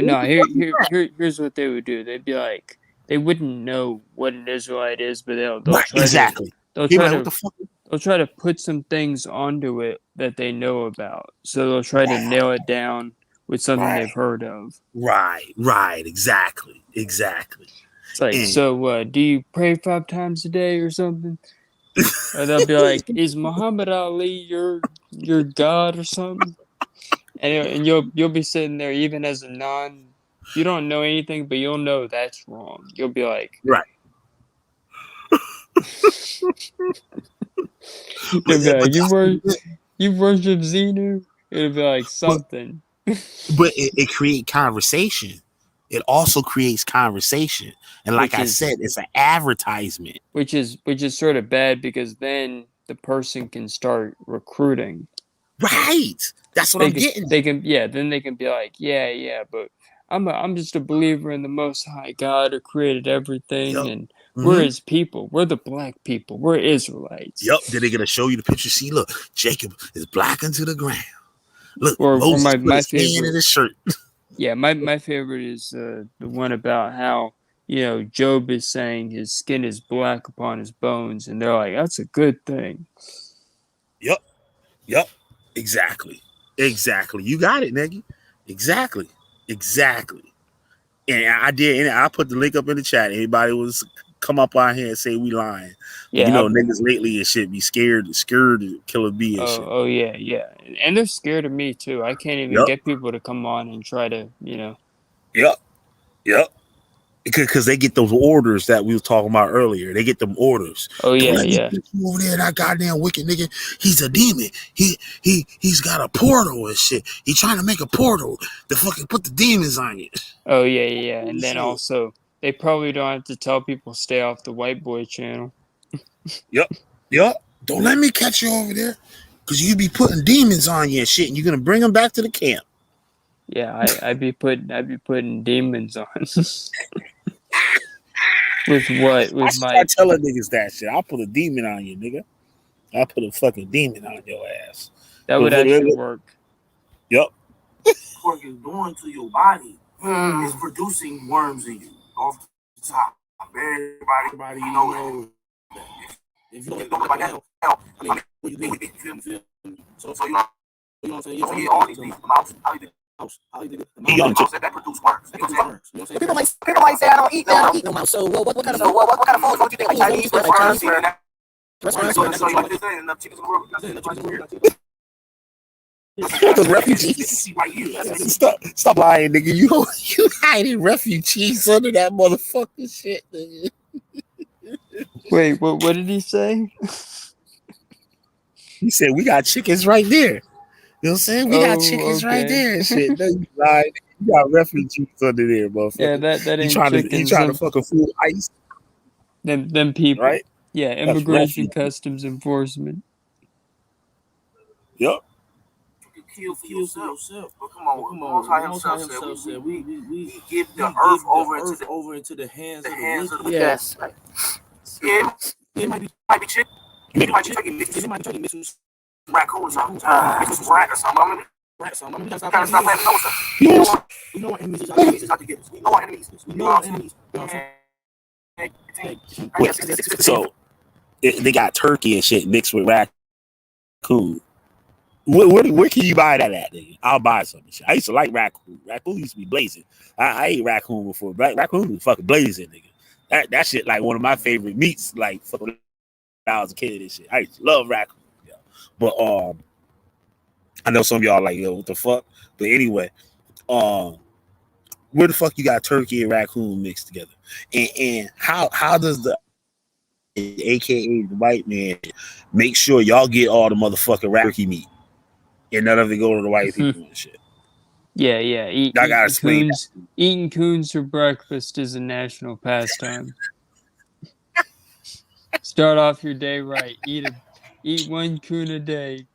Here's what they would do. They'd be like, they wouldn't know what an Israelite is, but they'll Right, try exactly. they'll They be try like, "What to the fuck?" they'll try to put some things onto it that they know about. So they'll try to nail it down with something they've heard of. Right, exactly. It's like, And so do you pray 5 times a day or something? Or they'll be like, is Muhammad Ali your god or something? And you'll be sitting there even as a you don't know anything, but you'll know that's wrong. You'll be like, right. they'll be like, you worship Xenu? It'll be like something. But it creates conversation. It also creates conversation. And like I said, it's an advertisement. Which is sort of bad because then the person can start recruiting. Right. That's what I'm getting. Then they can be like, yeah, but I'm just a believer in the Most High God who created everything, and we're His people. We're the black people. We're Israelites. Yep. Then they're gonna show you the picture. See, look, Jacob is black into the ground. Look, or Moses my put his hand in his shirt. Yeah, my favorite is the one about how Job is saying his skin is black upon his bones, and they're like, that's a good thing. Yep. Exactly. You got it, nigga. Exactly. And I did, and I put the link up in the chat. Anybody was come up on here and say we lying. Yeah, niggas lately and shit be scared to kill a bee and shit. Oh yeah. And they're scared of me too. I can't even get people to come on and try to, Yep. Because they get those orders that we was talking about earlier. They get them orders. Oh yeah. Over there, that goddamn wicked nigga. He's a demon. He's got a portal and shit. He's trying to make a portal to fucking put the demons on you. Oh yeah. And then also, they probably don't have to tell people stay off the white boy channel. Yep. Don't let me catch you over there, because you be putting demons on you and shit, and you're gonna bring them back to the camp. Yeah, I'd be putting demons on. With what? With start telling niggas that shit. I'll put a demon on you, nigga. I'll put a fucking demon on your ass. That would actually work. Yep. Pork is doing to your body is producing worms in you off the top. Everybody knows that. If you don't like that, I mean, what you think? So you know what I'm saying? You get all these things. That produce worms. People might say I don't eat no mouse. So what kind of food do you think? Chinese restaurants. The refugees. Stop lying, nigga. You hiding refugees under that motherfucking shit, nigga. Wait, what did he say? He said we got chickens right there. You know what I'm saying? We got chickens right there and shit. No, you lying. You got refugees under there, motherfucker. Yeah, that ain't chickens. You trying to fucking fool ICE? Them people. Right? Yeah, immigration customs enforcement. Yep. Kill for yourself. But come on. Most High himself said we give the earth over into the hands of the Yes. Yeah, it might be chicken. It might be mixed with raccoon or something. Mixed with rat or something. We gotta stop letting know stuff. We know our enemies is out to get us. We know our enemies. So they got turkey and shit mixed with raccoon. Where can you buy that at, nigga? I'll buy some shit. I used to like raccoon. Raccoon used to be blazing. I ate raccoon before. Raccoon was fucking blazing, nigga. That shit like one of my favorite meats. Like fucking when I was a kid and shit. I used to love raccoon. Yeah. But I know some of y'all like, yo, what the fuck? But anyway, where the fuck you got turkey and raccoon mixed together? And how does the AKA the white man make sure y'all get all the motherfucking turkey meat and none of it go to the white people and shit? Yeah. Eating coons for breakfast is a national pastime. Start off your day right. Eat one coon a day.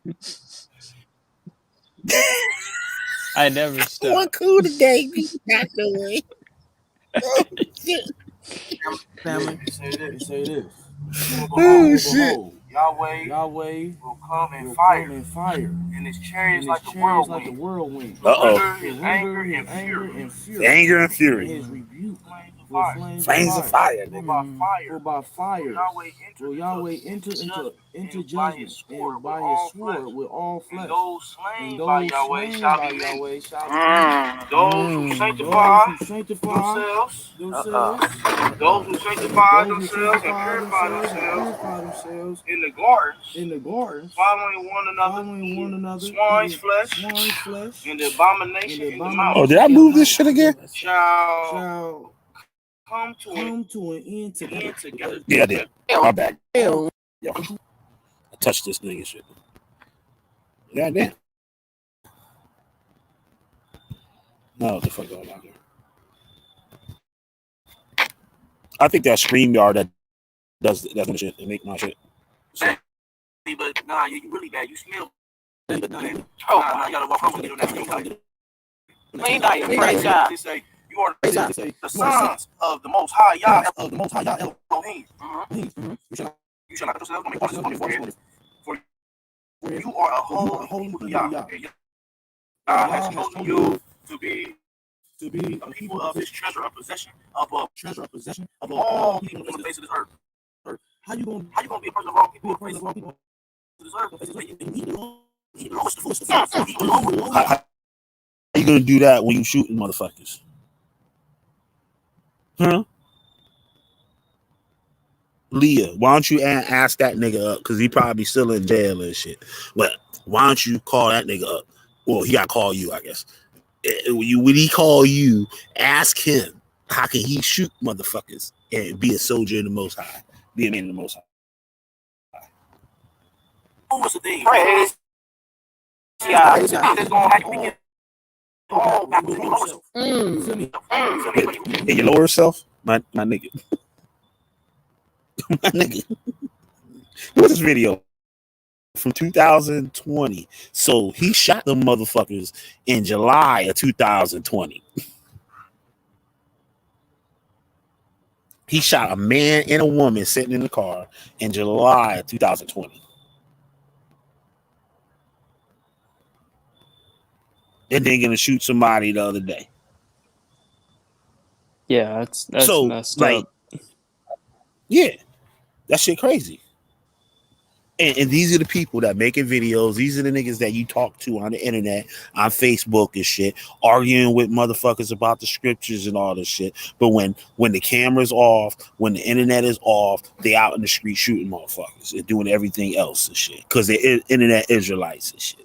I never stop. One coon a day. Not the way. Oh, shit. Family, say this. Oh, shit. Yahweh will come in will fire, come in fire, and his chariots and his like the chariots like the whirlwind. whirlwind. Uh-oh. His Will anger render and his anger fury, and The fury, anger and and fury. his rebuke flames of with fire. flames of fire. For by For fire by fire will will Yahweh enter into by his judgment, sword and with by his all sword flesh. with all And flesh. those And slain by those Yahweh slain shall by be many. Yahweh shall be many. Those who Those sanctify who sanctify themselves, themselves, those who sanctify those who themselves and sanctify purify themselves and themselves purify themselves in the gardens, in the gardens, following one another, swine's eating flesh, swine's flesh, and the and abomination the in the Oh, mountains, did abomination I in the move this shit mountains, again? shall shall come to come to an end together. Yeah, I did. My bad. Ew. Yo, I touched this thing and shit. God damn. No, what the fuck going on here? I think that StreamYard that does that shit and make my shit. So, but nah, you really bad. You smell. But nah, you gotta walk home and get on that screen. Clean diet, praise God. They say you are the sons of the Most High Yah Elohim. You shall not cut yourselves, don't make voices on your forehead, for you are a holy people to Yah. And Yah has chosen you to be a people of His treasure of possession above all people on the face of this earth. How you gonna be a person of all people on the face of this earth? how you gonna do that when you shooting motherfuckers? Huh? Leah, why don't you ask that nigga up? Because he probably still in jail and shit. But why don't you call that nigga up? Well, he gotta call you, I guess. When he call you, ask him how can he shoot motherfuckers and be a soldier in the Most High, be a man in the Most High. What's the thing? Praise. Yeah, it's gonna have to be all back with yourself. And your lower self, my nigga, my nigga. What's this video from 2020? So he shot them motherfuckers in July of 2020. He shot a man and a woman sitting in the car in July of 2020. And then gonna shoot somebody the other day. Yeah, that's So, messed like, up. yeah, that shit crazy. And these are the people that making videos. These are the niggas that you talk to on the internet, on Facebook and shit, arguing with motherfuckers about the scriptures and all this shit. But when the camera's off, when the internet is off, they out in the street shooting motherfuckers and doing everything else and shit. Because they're internet Israelites and shit.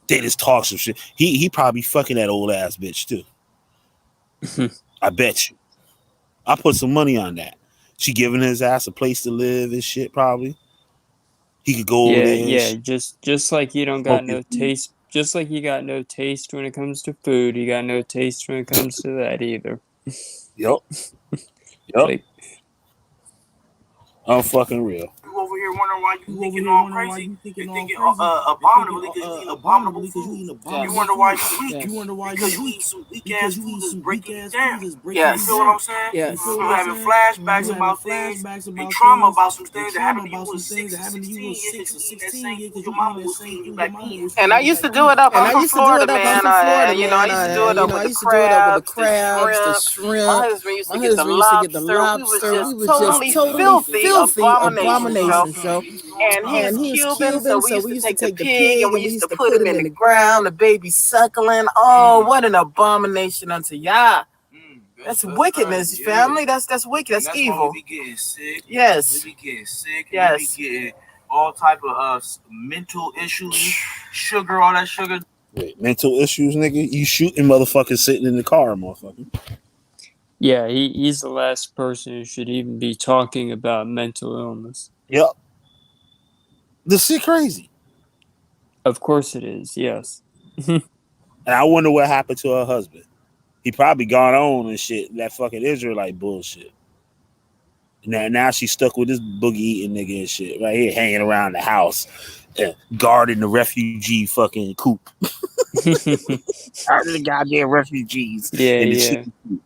They just talk some shit. He probably fucking that old ass bitch too. I bet you. I put some money on that. She giving his ass a place to live and shit, probably. He could go over there and Yeah, just like you don't got smoke no his weed. taste, just like you got no taste when it comes to food, you got no taste when it comes to that either. Yep. Like, I'm fucking real. You over here wondering why you You over thinking here all wondering why crazy. you thinking You're all thinking crazy. abominably because you eating abominable food. You You wonder why you weak. You wonder why Because you you weak. eat some weak Because ass you food eat that's some breaking weak you ass down. food that's breaking You you feel down. what I'm saying? Yes. You feel You what I'm having saying? flashbacks You about having things flashbacks and about trauma things about some and things that trauma happened to you about when some 6 things or that happened to you 16 when years 6 because or you eating that 16 same years food because your you mama eating that was same feeding you food your back mama then. was And I feeding you used to back do then. it up. And I'm I from used to do it Florida, up. I'm man. from Florida, You know, I man. used to do it You up know, with I the used to do it up with the crabs, the My shrimp. husband used My to get the husband used to get the lobster. We was lobster. We just was just totally totally filthy filthy abominations, bro. abomination show. And he was And he was Cuban, so Cuban, we so used we to used to take the take the pig and pig we and we used to used to put put him him in in the the ground, the baby suckling. Oh, what an abomination unto Yah. That's wickedness, family. That's wicked. That's evil. We be getting sick. Yes. We be getting sick. Yes. We be getting all type of mental issues, sugar, all that sugar. Wait, mental issues, nigga. You shooting motherfuckers sitting in the car, motherfucker. yeah, he's the last person who should even be talking about mental illness. Yep. This shit crazy. Of course it is, yes. And I wonder what happened to her husband. He probably gone on and shit. That fucking Israelite bullshit. Now she's stuck with this boogie eating nigga and shit right here, hanging around the house, guarding the refugee fucking coop. Guarding the goddamn refugees Yeah, in the yeah. chicken coop.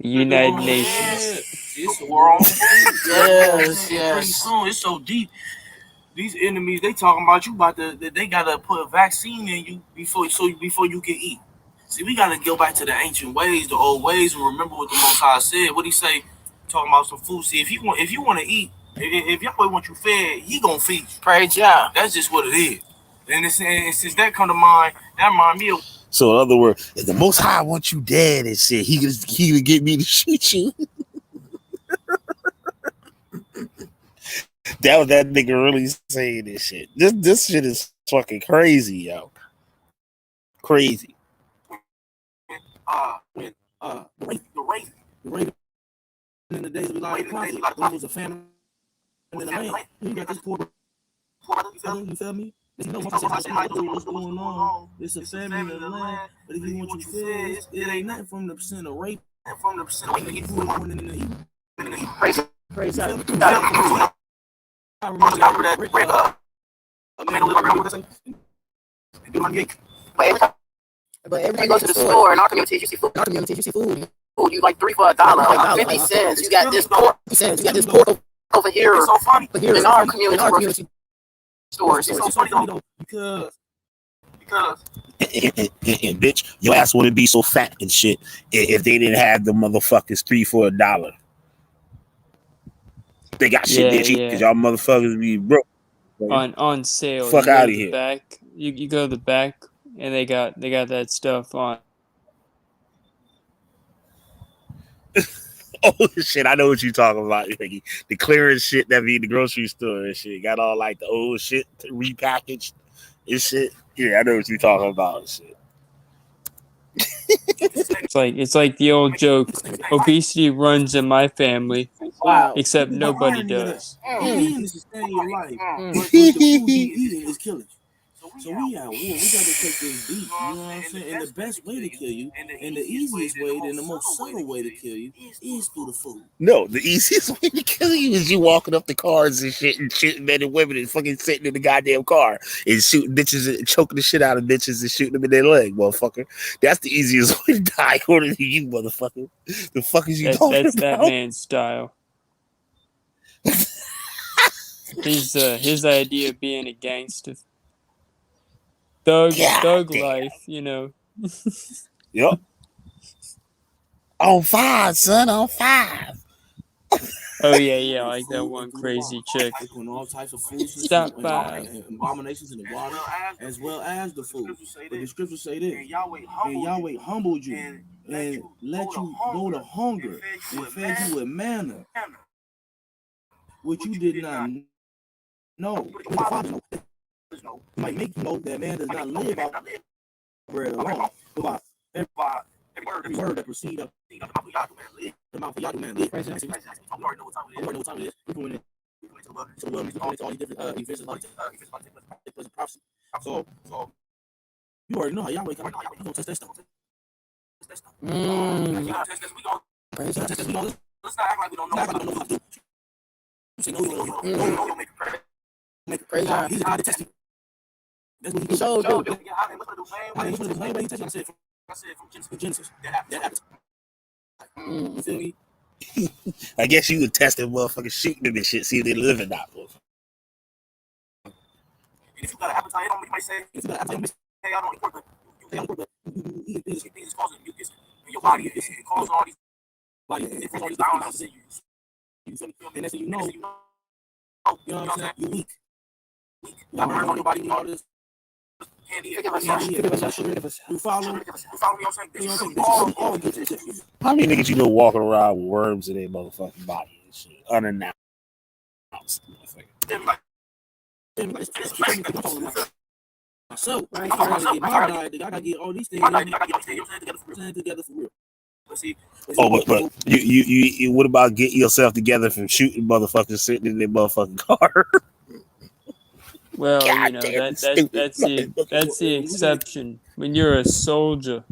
The United Nations. It's a war on food. Yes, Pretty yes. soon, it's so deep. These enemies, they talking about you about they gotta put a vaccine in you before you can eat. See, we gotta go back to the ancient ways, the old ways, and remember what the Most High said. What he say? Talking about some food. See, if you want to eat, if Yahweh want you fed, he gonna feed you. Praise Yah. That's just what it is. And since that come to mind, that remind me of. So in other words, if the Most High wants you dead and shit, he can get me to shoot you. That was that nigga really saying this shit. This shit is fucking crazy, yo. Crazy. The race in the days of Elijah, there was a famine in the land. You got this poor brother, you feel me? You know what's going on. It's a famine in the land, but if you want you fed, it ain't nothing from the percent of rape. From the percent of rape, praise God. I remember that. But every time you go to the store in our community, you see food. You like 3 for $1, 50 cents. You got this pork. You got this pork over here. It's so funny. In our community stores. It's so funny though because and bitch, your ass wouldn't be so fat and shit if they didn't have the motherfuckers 3 for $1. They got shit there cheap because y'all motherfuckers be broke. On sale. Fuck out of here. Back, you go to the back and they got that stuff on. Oh shit, I know what you talking about. The clearance shit that be in the grocery store and shit. Got all like the old shit repackaged and shit. Yeah, I know what you talking about and shit. It's like the old joke. Obesity runs in my family, except nobody does. Eating is sustaining your life, but the food you eating is killing you. So we at war. We got to take this deep. You know what I'm saying? And the best way to kill you, and the easiest way, and the most subtle way to kill you, is through the food. No, the easiest way to kill you is you walking up the cars and shit and shooting men and women and fucking sitting in the goddamn car and shooting bitches and choking the shit out of bitches and shooting them in their leg, motherfucker. That's the easiest way to die, according to you, motherfucker. The fuck is you talking about? That's that man's style. His idea of being a gangster. Thug life, you know. Yep. On 5, son, on 5. Oh yeah, like that one crazy chick. When all types of foods Stop by. and abominations in the water, as well as the food. But the scriptures say this: and Yahweh humbled you and let you go to hunger and fed you with manna, which you did not know. Might make you know that man does not live by bread alone, but by every word that proceeds up the mouth of Yahweh man live. You already know what time it is. We're going into all these different events and prophecy. So you already know how Yahweh comes. You gonna test that stuff. Let's not act like we don't know what to do. You say no, you don't make it crazy. He's a God to test you. That's what he showed. I said from Genesis. That happens. You feel me? I guess you would test them motherfuckers shooting them and shit, see if they live or not. And if you got an appetite, you might say, I don't eat pork, but you eat things causing mucus in your body. It causes all these downloads in you. And that's how you know, you know what I'm saying? You're weak. You got burn on your body, all this. You follow me? How many niggas you know walking around with worms in their motherfucking body and shit? Unannounced. So, I gotta get all these things together for real. But you what about getting yourself together from shooting motherfuckers sitting in their motherfucking car? Well, God, you know, that's the exception. When you're a soldier,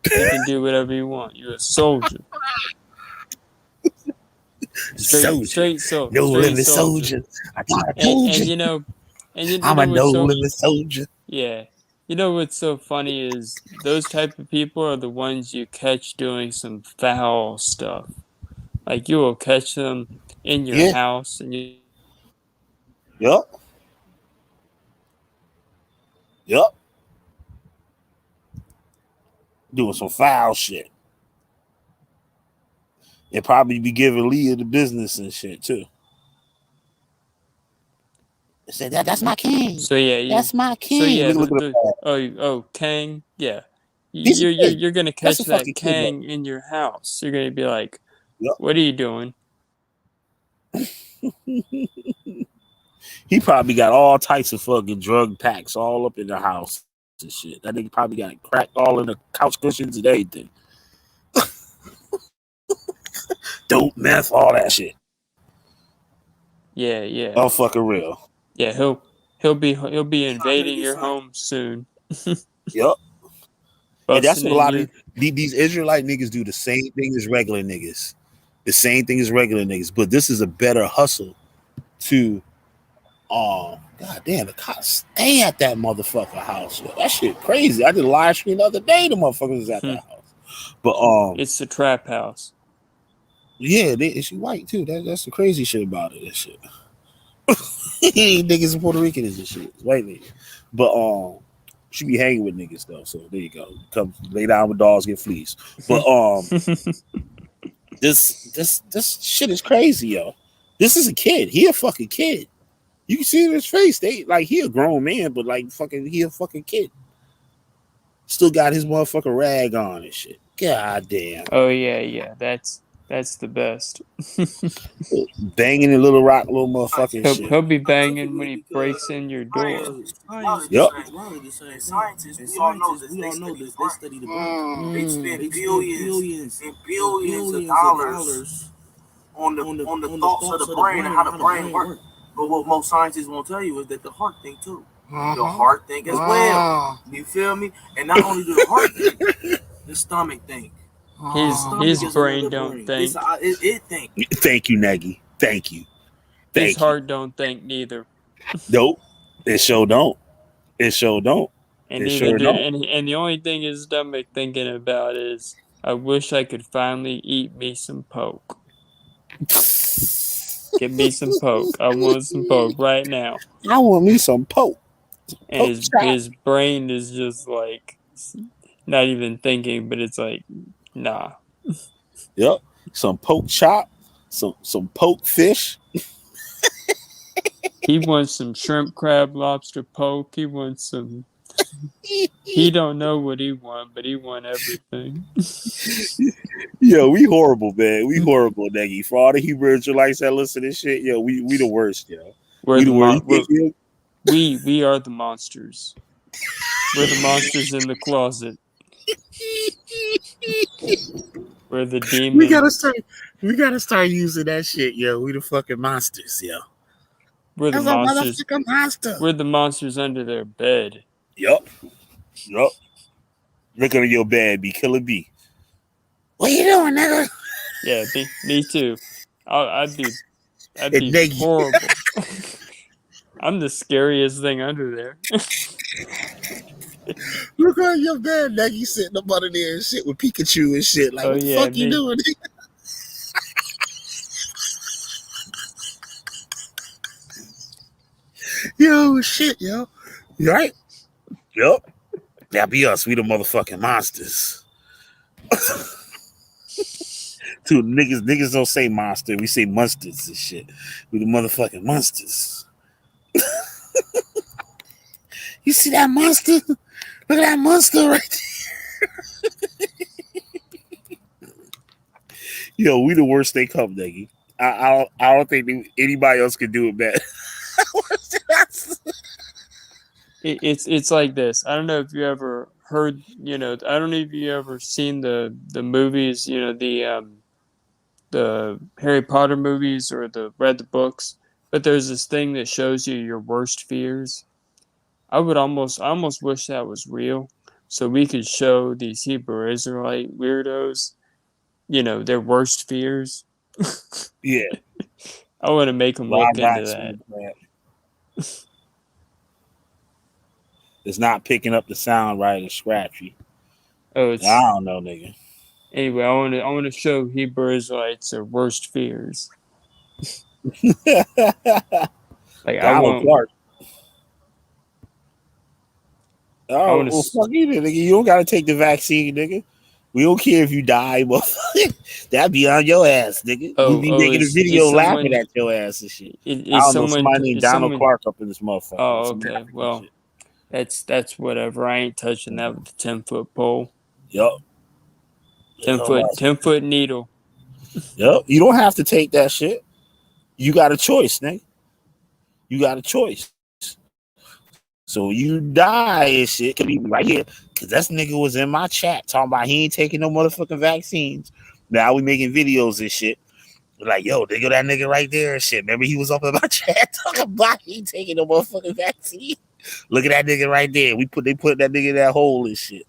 you can do whatever you want. You're a soldier. Straight soldier. No limit soldier. I told you. And you know I'm a no what's limit soldier. Yeah. You know what's so funny is those type of people are the ones you catch doing some foul stuff. Like you will catch them in your Yeah. house and you Yup. Yup. Doing some foul shit. And probably be giving Leah the business and shit too. They said that's my king. so yeah, That's my so king. yeah, Look at the oh Kang, yeah. He's a kid. You're gonna That's a catch fucking that kid though. Kang in your house. You're gonna be like, Yup. what are you doing? He probably got all types of fucking drug packs all up in the house and shit. That nigga probably got crack all in the couch cushions and everything. Dope, meth, all that shit. Yeah. All fucking real. Yeah, he'll be invading your home soon. Yup. And that's Busting what a in lot your of these Israelite niggas do the same thing as regular niggas. The same thing as regular niggas. But this is a better hustle to God damn, the cops stay at that motherfucker house. Yo. That shit crazy. I did a live stream the other day, the motherfuckers was at that house. But it's the trap house. yeah, she white too. That's the crazy shit about it. That shit. Niggas in Puerto Rican is this shit. It's white nigga. But she be hanging with niggas though. So there you go. Come lay down with dogs, get fleas. But this shit is crazy, yo. This is a kid. He a fucking kid. You can see in his face. He a grown man, but like fucking he a fucking kid. Still got his motherfucking rag on and shit. God damn. Oh yeah, that's the best. Banging in Little Rock, little motherfucking shit. He'll be banging when he breaks in your door. Yep. Scientists, we all know this. They study the brain. They spend billions and billions of dollars on the thoughts of the brain and how the brain works. But what most scientists won't tell you is that the heart think too. The heart think as well. You feel me? And not only do the heart think, the stomach think. His brain don't think. It think. Thank you, Nagy. Thank you. His heart don't think neither. Nope. It sure don't. It sure don't. And it neither sure do, don't. and the only thing his stomach thinking about is, I wish I could finally eat me some poke. Give me some poke. I want some poke right now. I want me some poke. And his brain is just like not even thinking, but it's like, nah. Yep. Some poke chop, some poke fish. He wants some shrimp, crab, lobster, poke. He wants some. He don't know what he want, but he want everything. Yo, we horrible, man. We horrible, Nagy. For all the Hebrew Israelites that listen to this shit, yo, we the worst, yo. We the worst. We are the monsters. We're the monsters in the closet. We're the demons. We gotta start using that shit, yo. We the fucking monsters, yo. We're the monsters. Monster. We're the monsters under their bed. Yup. Look under your bed, be killer bee. What you doing, nigga? Yeah, me too. I'd be horrible. I'm the scariest thing under there. Look on your bed, Nagy sitting up under there and shit with Pikachu and shit. Like, what the fuck you doing? Yo, shit, yo. You right? Yup. That be us. We the motherfucking monsters. Dude, niggas don't say monster. We say monsters and shit. We the motherfucking monsters. You see that monster? Look at that monster right there. Yo, we the worst they come, Nagy. I don't think anybody else can do it better. It's like this. I don't know if you ever heard, I don't know if you ever seen the movies, the Harry Potter movies or read the books, but there's this thing that shows you your worst fears. I almost wish that was real, so we could show these Hebrew Israelite weirdos, their worst fears. Yeah. I want to make them look into that. It's not picking up the sound right. It's scratchy. Oh, it's I don't know, nigga. anyway. I want to show Hebrew Israelites their worst fears. Like I Donald want. Clark. I Oh, want well, to. fuck you, nigga. You don't gotta take the vaccine, nigga. We don't care if you die, motherfucker. That be on your ass, nigga. We be making a Is video laughing someone at your ass and shit. I is don't know, someone somebody named is Donald someone? Clark up in this motherfucker. Oh, Some okay. African Well, shit. that's whatever. I ain't touching that with the 10-foot pole. Yup. 10-foot needle. Yup. You don't have to take that shit. You got a choice, nigga. You got a choice. So you die and shit could be right here. Cause that nigga was in my chat talking about he ain't taking no motherfucking vaccines. Now we making videos and shit. Like, yo, they go that nigga right there and shit. Remember he was up in my chat talking about he ain't taking no motherfucking vaccine. Look at that nigga right there. They put that nigga in that hole and shit.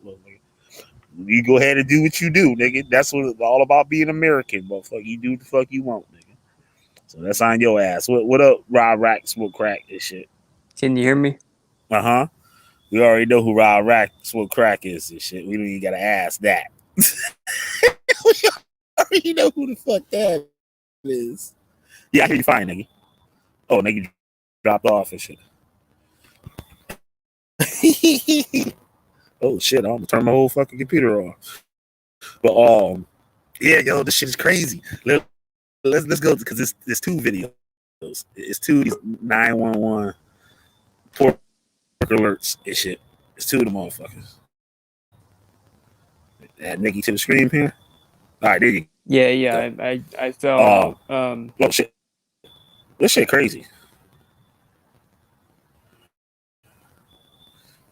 You go ahead and do what you do, nigga. That's what it's all about, being American, motherfucker. You do what the fuck you want, nigga. So that's on your ass. What up, Rob Rack, smoke crack and shit? Can you hear me? Uh-huh. We already know who Rob Rack, smoke crack is and shit. We don't even gotta ask that. We already know who the fuck that is. Yeah, I hear you fine, nigga. Oh, nigga dropped off and shit. Oh shit, I'm gonna turn my whole fucking computer off. But yeah, yo, this shit is crazy. Let's go, because it's two videos. It's two 911 pork alerts and shit. It's two of the motherfuckers. Add Nikki to the screen here. All right, there you go. Yeah. I fell out. Oh shit, this shit crazy.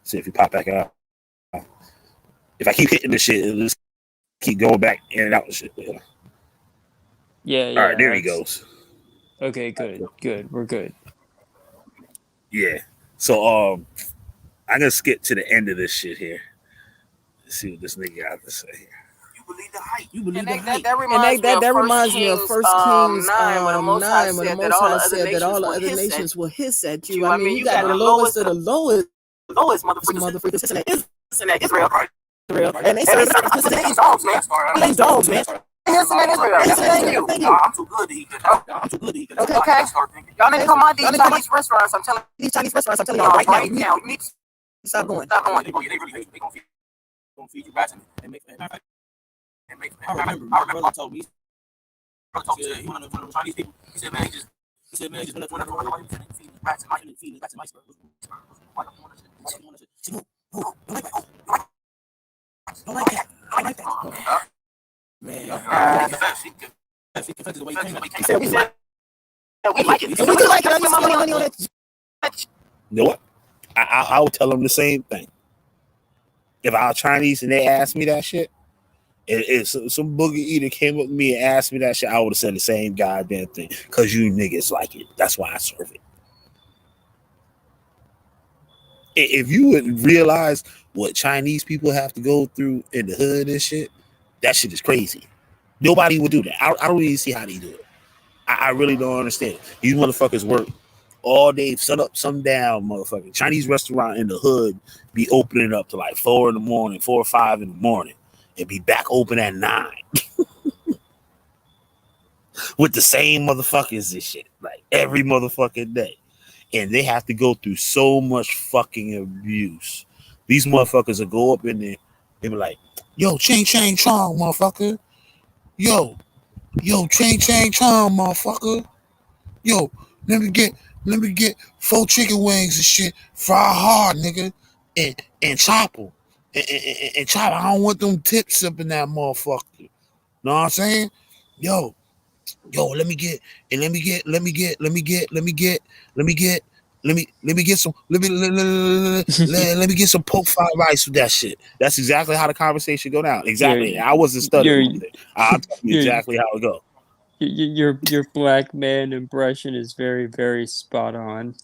See if you pop back out. If I keep hitting this shit, it'll just keep going back in and out and shit. Yeah. All right, there he goes. Okay, good. We're good. Yeah. So I'm gonna skip to the end of this shit here. Let's see what this nigga got to say here. You believe the hype. You believe And the hype. that reminds me of 1 Kings 9, when the Most High said that all the other nations will hiss at you. I mean, you got the lowest of the lowest motherfuckers hissing at Israel. And they say these dogs, man. These dogs, man. Hissing at Israel. Thank you. I'm too good to eat. I'm too good to eat. Okay. Y'all need to come out these Chinese restaurants. I'm telling you right now. You need to stop going. They really gonna feed you rats and make. I remember my brother told me. He one of the Chinese people. He said, man, he just whenever feed rats and mice, don't like that. Man, he confessed the way he came. He said, we like it. We do like it. I my money on it. You know what? I would tell them the same thing. If I was Chinese and they asked me that shit, if some boogie eater came up to me and asked me that shit, I would have said the same goddamn thing. Because you niggas like it. That's why I serve it. If you would realize what Chinese people have to go through in the hood and shit, that shit is crazy. Nobody would do that. I don't really see how they do it. I really don't understand. These motherfuckers work all day, sun up, sun down, motherfucker. Chinese restaurant in the hood be opening up to like 4 in the morning, 4 or 5 in the morning, and be back open at 9 with the same motherfuckers and shit, like every motherfucking day. And they have to go through so much fucking abuse. These motherfuckers will go up in there and be like, yo, ching chang chong, motherfucker. Yo, ching chang chong, motherfucker. Yo, let me get 4 chicken wings and shit, fry hard, nigga, and chop them. And chop. I don't want them tips up in that motherfucker. Know what I'm saying? Yo, let me get some pork fried rice with that shit. That's exactly how the conversation go down. Exactly. I wasn't studying. I'll tell you exactly how it go. Your black man impression is very, very spot on.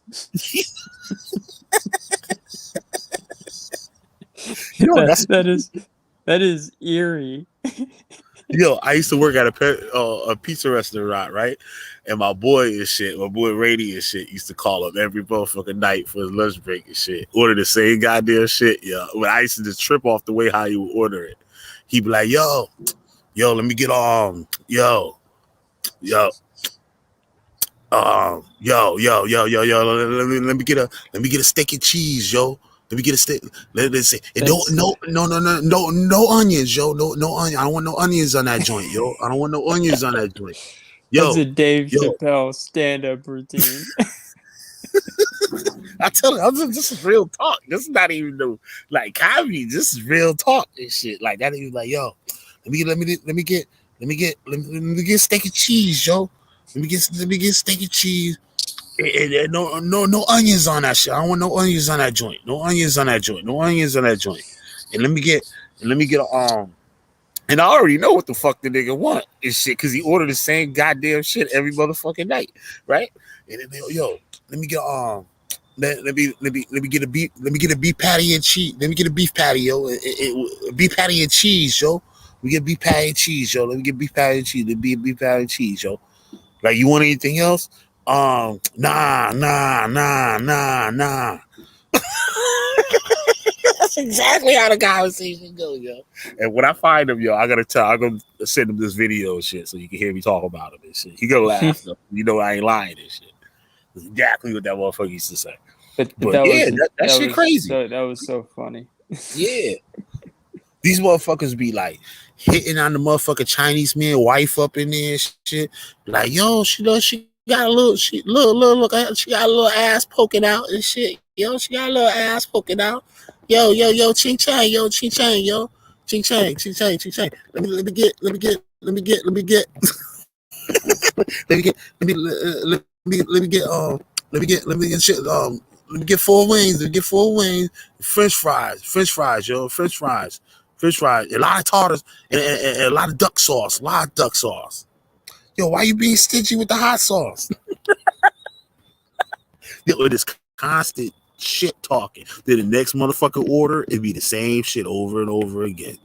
You know, that is eerie. Yo, I used to work at a pizza restaurant, right? And my boy Rady and shit, used to call up every motherfucking night for his lunch break and shit. Order the same goddamn shit, yo. When I used to just trip off the way how he would order it. He'd be like, yo, let me get yo, yo, let me get a steak and cheese, yo. Let me get a steak. Let's say no onions, yo. No onion. I don't want no onions on that joint, yo. I don't want no onions on that joint. That's Yo, a Dave yo. Chappelle stand-up routine. I tell you, this is real talk. This is not even no like comedy. This is real talk and shit. Like that. He was like, yo, let me get steak and cheese, yo. Let me get steak and cheese. And no onions on that shit. I don't want no onions on that joint. No onions on that joint. No onions on that joint. And let me get and I already know what the fuck the nigga want and shit because he ordered the same goddamn shit every motherfucking night, right? And then yo, let me get let me get a beef patty and cheese. Let me get a beef patty, yo. Beef patty and cheese, yo. We get beef patty and cheese, yo. Let me get beef patty and cheese. Let me get beef patty and cheese, yo. Like, you want anything else? Nah. That's exactly how the conversation goes, yo. And when I find him, yo, I'm gonna send him this video and shit so you can hear me talk about him and shit. He gonna laugh, though. You know I ain't lying and shit. That's exactly what that motherfucker used to say. But yeah, that shit crazy. That was so funny. Yeah. These motherfuckers be like hitting on the motherfucking Chinese man wife up in there and shit. Like, yo, she got a little, she got a little ass poking out and shit. Yo, she got a little ass poking out. Yo, ching chang, yo, ching chang, yo, ching chang. Let me get shit. Let me get 4 wings. Let me get 4 wings. French fries, yo. French fries. A lot of tartars and a lot of duck sauce. Yo, why you being stingy with the hot sauce? Yo, it is constant shit talking. Then the next motherfucking order, it'd be the same shit over and over again.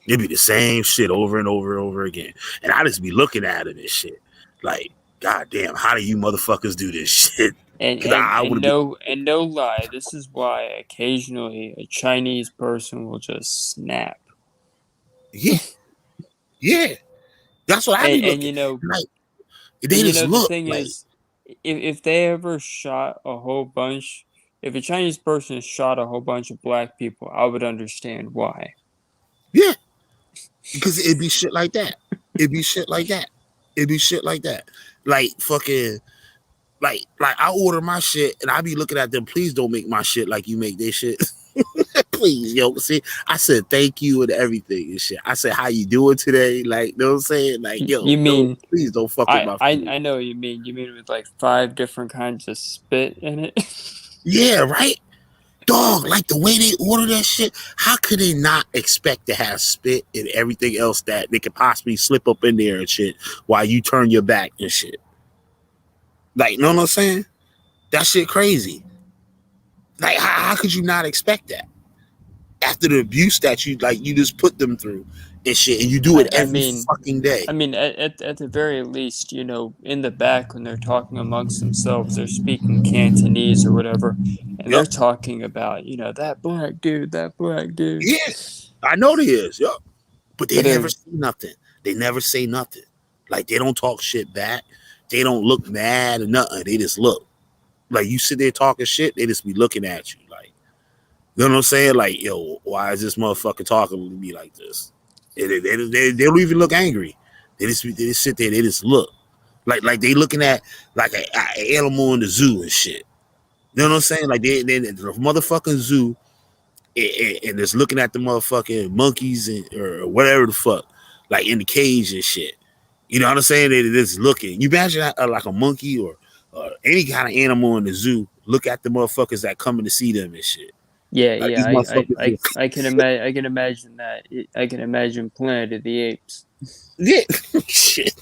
It'd be the same shit over and over again. And I just be looking at it and shit. Like, goddamn, how do you motherfuckers do this shit? And no lie, this is why occasionally a Chinese person will just snap. Yeah. That's what I be looking. And you know, like, they just look. The thing like, is, if they ever shot a whole bunch, if a Chinese person shot a whole bunch of black people, I would understand why. Yeah. Because it'd be shit like that. Like fucking like I order my shit and I be looking at them, please don't make my shit like you make their shit. Please, yo. See, I said thank you and everything and shit. I said how you doing today? Like, you know what I'm saying? Like, yo, you mean please don't fuck with my food. I know what you mean. You mean with like 5 different kinds of spit in it? Yeah, right? Dog, like the way they order that shit, how could they not expect to have spit and everything else that they could possibly slip up in there and shit while you turn your back and shit? Like, you know what I'm saying? That shit crazy. Like, how could you not expect that? After the abuse that you just put them through and shit, and you do it every fucking day. I mean, at the very least, you know, in the back when they're talking amongst themselves, they're speaking Cantonese or whatever, and they're talking about, you know, that black dude. Yeah, I know they is, yo. But they never say nothing. They never say nothing. Like, they don't talk shit back. They don't look mad or nothing. They just look. Like, you sit there talking shit, they just be looking at you. Like, you know what I'm saying? Like, yo, why is this motherfucker talking to me like this? They don't even look angry. They just sit there, they just look. Like they looking at like an animal in the zoo and shit. You know what I'm saying? Like, they the motherfucking zoo and just looking at the motherfucking monkeys or whatever the fuck, like in the cage and shit. You know what I'm saying? They just looking. You imagine like a monkey or any kind of animal in the zoo look at the motherfuckers that coming to see them and shit. Yeah, like, I can imagine that. I can imagine Planet of the Apes. Yeah, shit.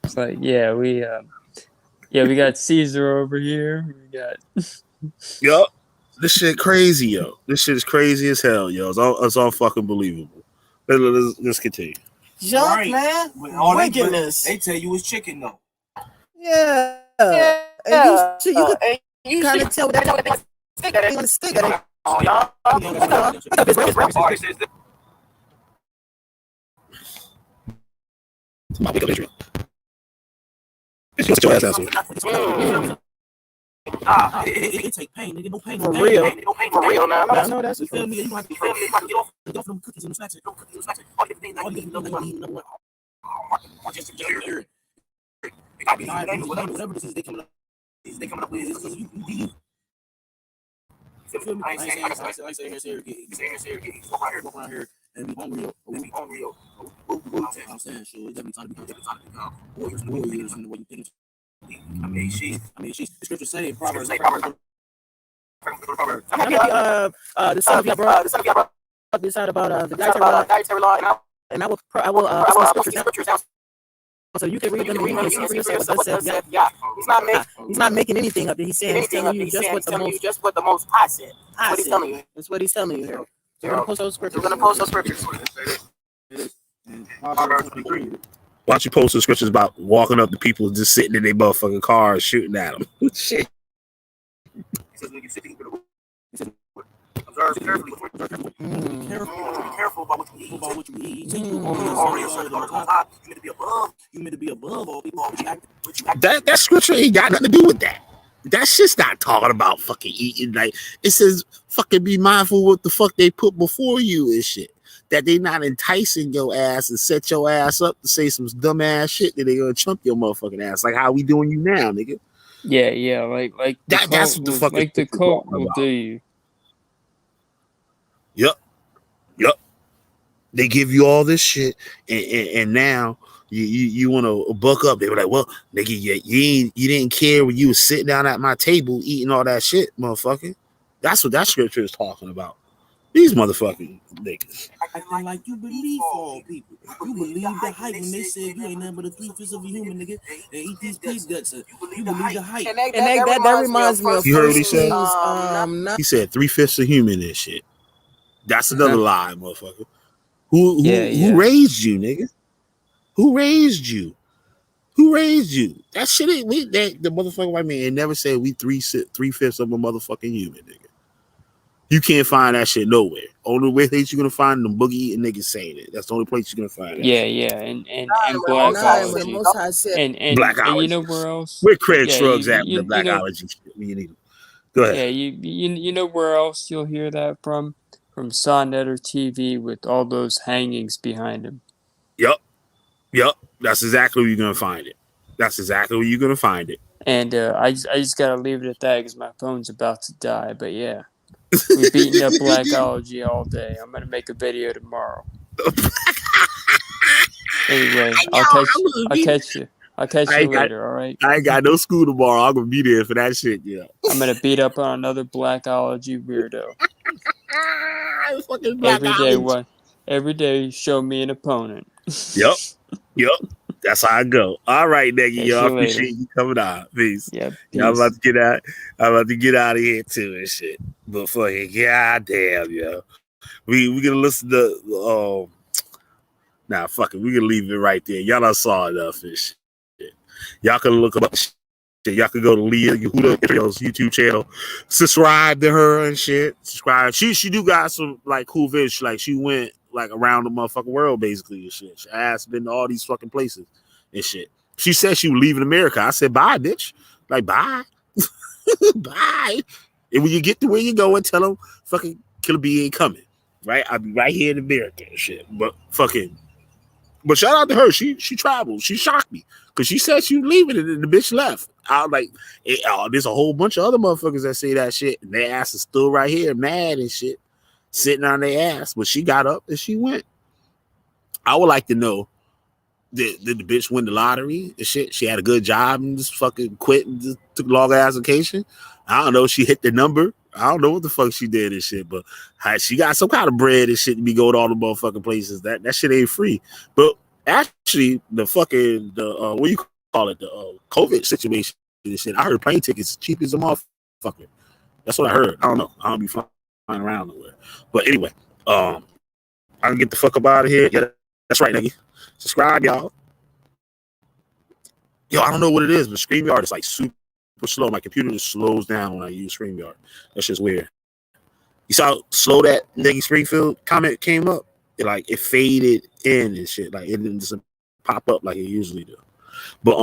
It's like, we got Caesar over here. We got. Yup. This shit crazy, yo. This shit is crazy as hell, yo. It's all fucking believable. Let's continue. Junk, Right. man. But all Wickedness. they tell you it's chicken though. Yeah. And you could kind of tell that they on the stick. Oh, y'all. My wake up Israel. Sit your ass down, It take pain, nigga. No pain For real. No pain for real now. I know that's You feel me? You have to get off them cookies and snacks. All the things that you know. Whatever this is, they coming up with is you. I ain't saying here, walk around here and be unreal. I'm saying, sure, it's every time to become warriors and the way you think. I mean, she's the scripture say Proverbs. I'm happy the son of Yahweh decide about the dietary law, and I will some scriptures out so you can read them and see for yourself. Yeah. He's not making anything up. He's telling you just what the most High said. That's what he's telling you here. We're gonna post those scriptures. Why don't you post the scriptures about walking up to people just sitting in their motherfucking cars shooting at them? Shit. Observe carefully. Be careful about what you eat. You meant to be above all people. That scripture ain't got nothing to do with that. That shit's not talking about fucking eating. Like, it says fucking be mindful what the fuck they put before you and shit. That they not enticing your ass and set your ass up to say some dumb ass shit that they gonna chump your motherfucking ass. Like how we doing you now, nigga. Yeah, like that's what the fuck like the cult will do you. Yep. They give you all this shit, and now you want to buck up. They were like, well, nigga, you didn't care when you was sitting down at my table eating all that shit, motherfucker. That's what that scripture is talking about. These motherfucking niggas. Acting like you believe all people. You believe the hype when they said you ain't nothing but a 3/5 of a human, nigga. And eat these pig guts. You believe the hype. And that reminds me of you heard what he said? Kings, he said 3/5 of human and shit. That's another lie, motherfucker. Who raised you, nigga? Who raised you? That shit ain't the motherfucking white man ain't never said we 3/5 of a motherfucking human, nigga. You can't find that shit nowhere. Only way that you're gonna find them boogie eating niggas saying it. That's the only place you're gonna find it. And blackology. And you know where else? Where Craig Shrugs at with the blackology shit? You need him. Go ahead. Yeah, you know where else you'll hear that from? From Sonnetter TV with all those hangings behind him. Yep. That's exactly where you're gonna find it. And I just gotta leave it at that because my phone's about to die. But yeah, we're beating up blackology all day. I'm gonna make a video tomorrow. Anyway, I'll catch you later. All right. I ain't got no school tomorrow. I'm gonna be there for that shit. Yeah. I'm gonna beat up on another blackology weirdo. Every day, show me an opponent. Yep. That's how I go. All right, nigga. Catch Y'all you appreciate later. you coming out. Peace. Yeah. I'm about to get out. I'm about to get out of here too and shit. But fucking goddamn, yo. We gonna listen to nah, fuck it. We can leave it right there. Y'all done saw enough and shit. Y'all can look up shit. Y'all can go to Leah Yisrael's YouTube channel. Subscribe to her and shit. Subscribe. She do got some like cool videos. Like she went like around the motherfucking world basically and shit. She has been to all these fucking places and shit. She said she was leaving America. I said, bye, bitch. Like, bye. Bye. And when you get to where you go and tell them fucking Killer B ain't coming. Right? I'll be right here in America and shit. But shout out to her. She traveled. She shocked me. Because she said she was leaving and the bitch left. I was like, there's a whole bunch of other motherfuckers that say that shit. And their ass is still right here, mad and shit. Sitting on their ass. But she got up and she went. I would like to know, did the bitch win the lottery and shit? She had a good job and just fucking quit and just took long ass vacation. I don't know. She hit the number. I don't know what the fuck she did and shit, but she got some kind of bread and shit to be going to all the motherfucking places. That shit ain't free. But actually, the fucking what you call it, the COVID situation and shit. I heard plane tickets cheap as a motherfucker. That's what I heard. I don't know. I don't be flying around nowhere. But anyway, I can get the fuck up out of here. Yeah, that's right, nigga. Subscribe, y'all. Yo, I don't know what it is, but StreamYard is like super slow. My computer just slows down when I use StreamYard. That's just weird. You saw how slow that nigga Springfield comment came up? It faded in and shit. Like it didn't just pop up like it usually do. But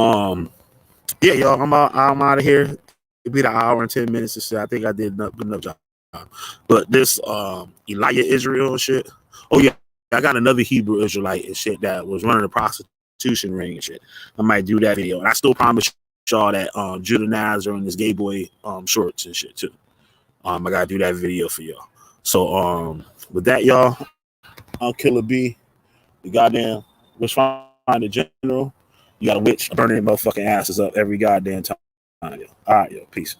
yeah, y'all, I'm out of here. It'll be the hour and 10 minutes or so. I think I did good enough job. But this Eliyah Yisrael and shit. Oh yeah, I got another Hebrew Israelite and shit that was running a prostitution ring and shit. I might do that video. And I still promise y'all that Judah Nazar and this gay boy shorts and shit too. I gotta do that video for y'all. So with that, y'all, Killer B, the goddamn witch finder general. You got a witch burning motherfucking asses up every goddamn time. Yo. All right, yo, peace.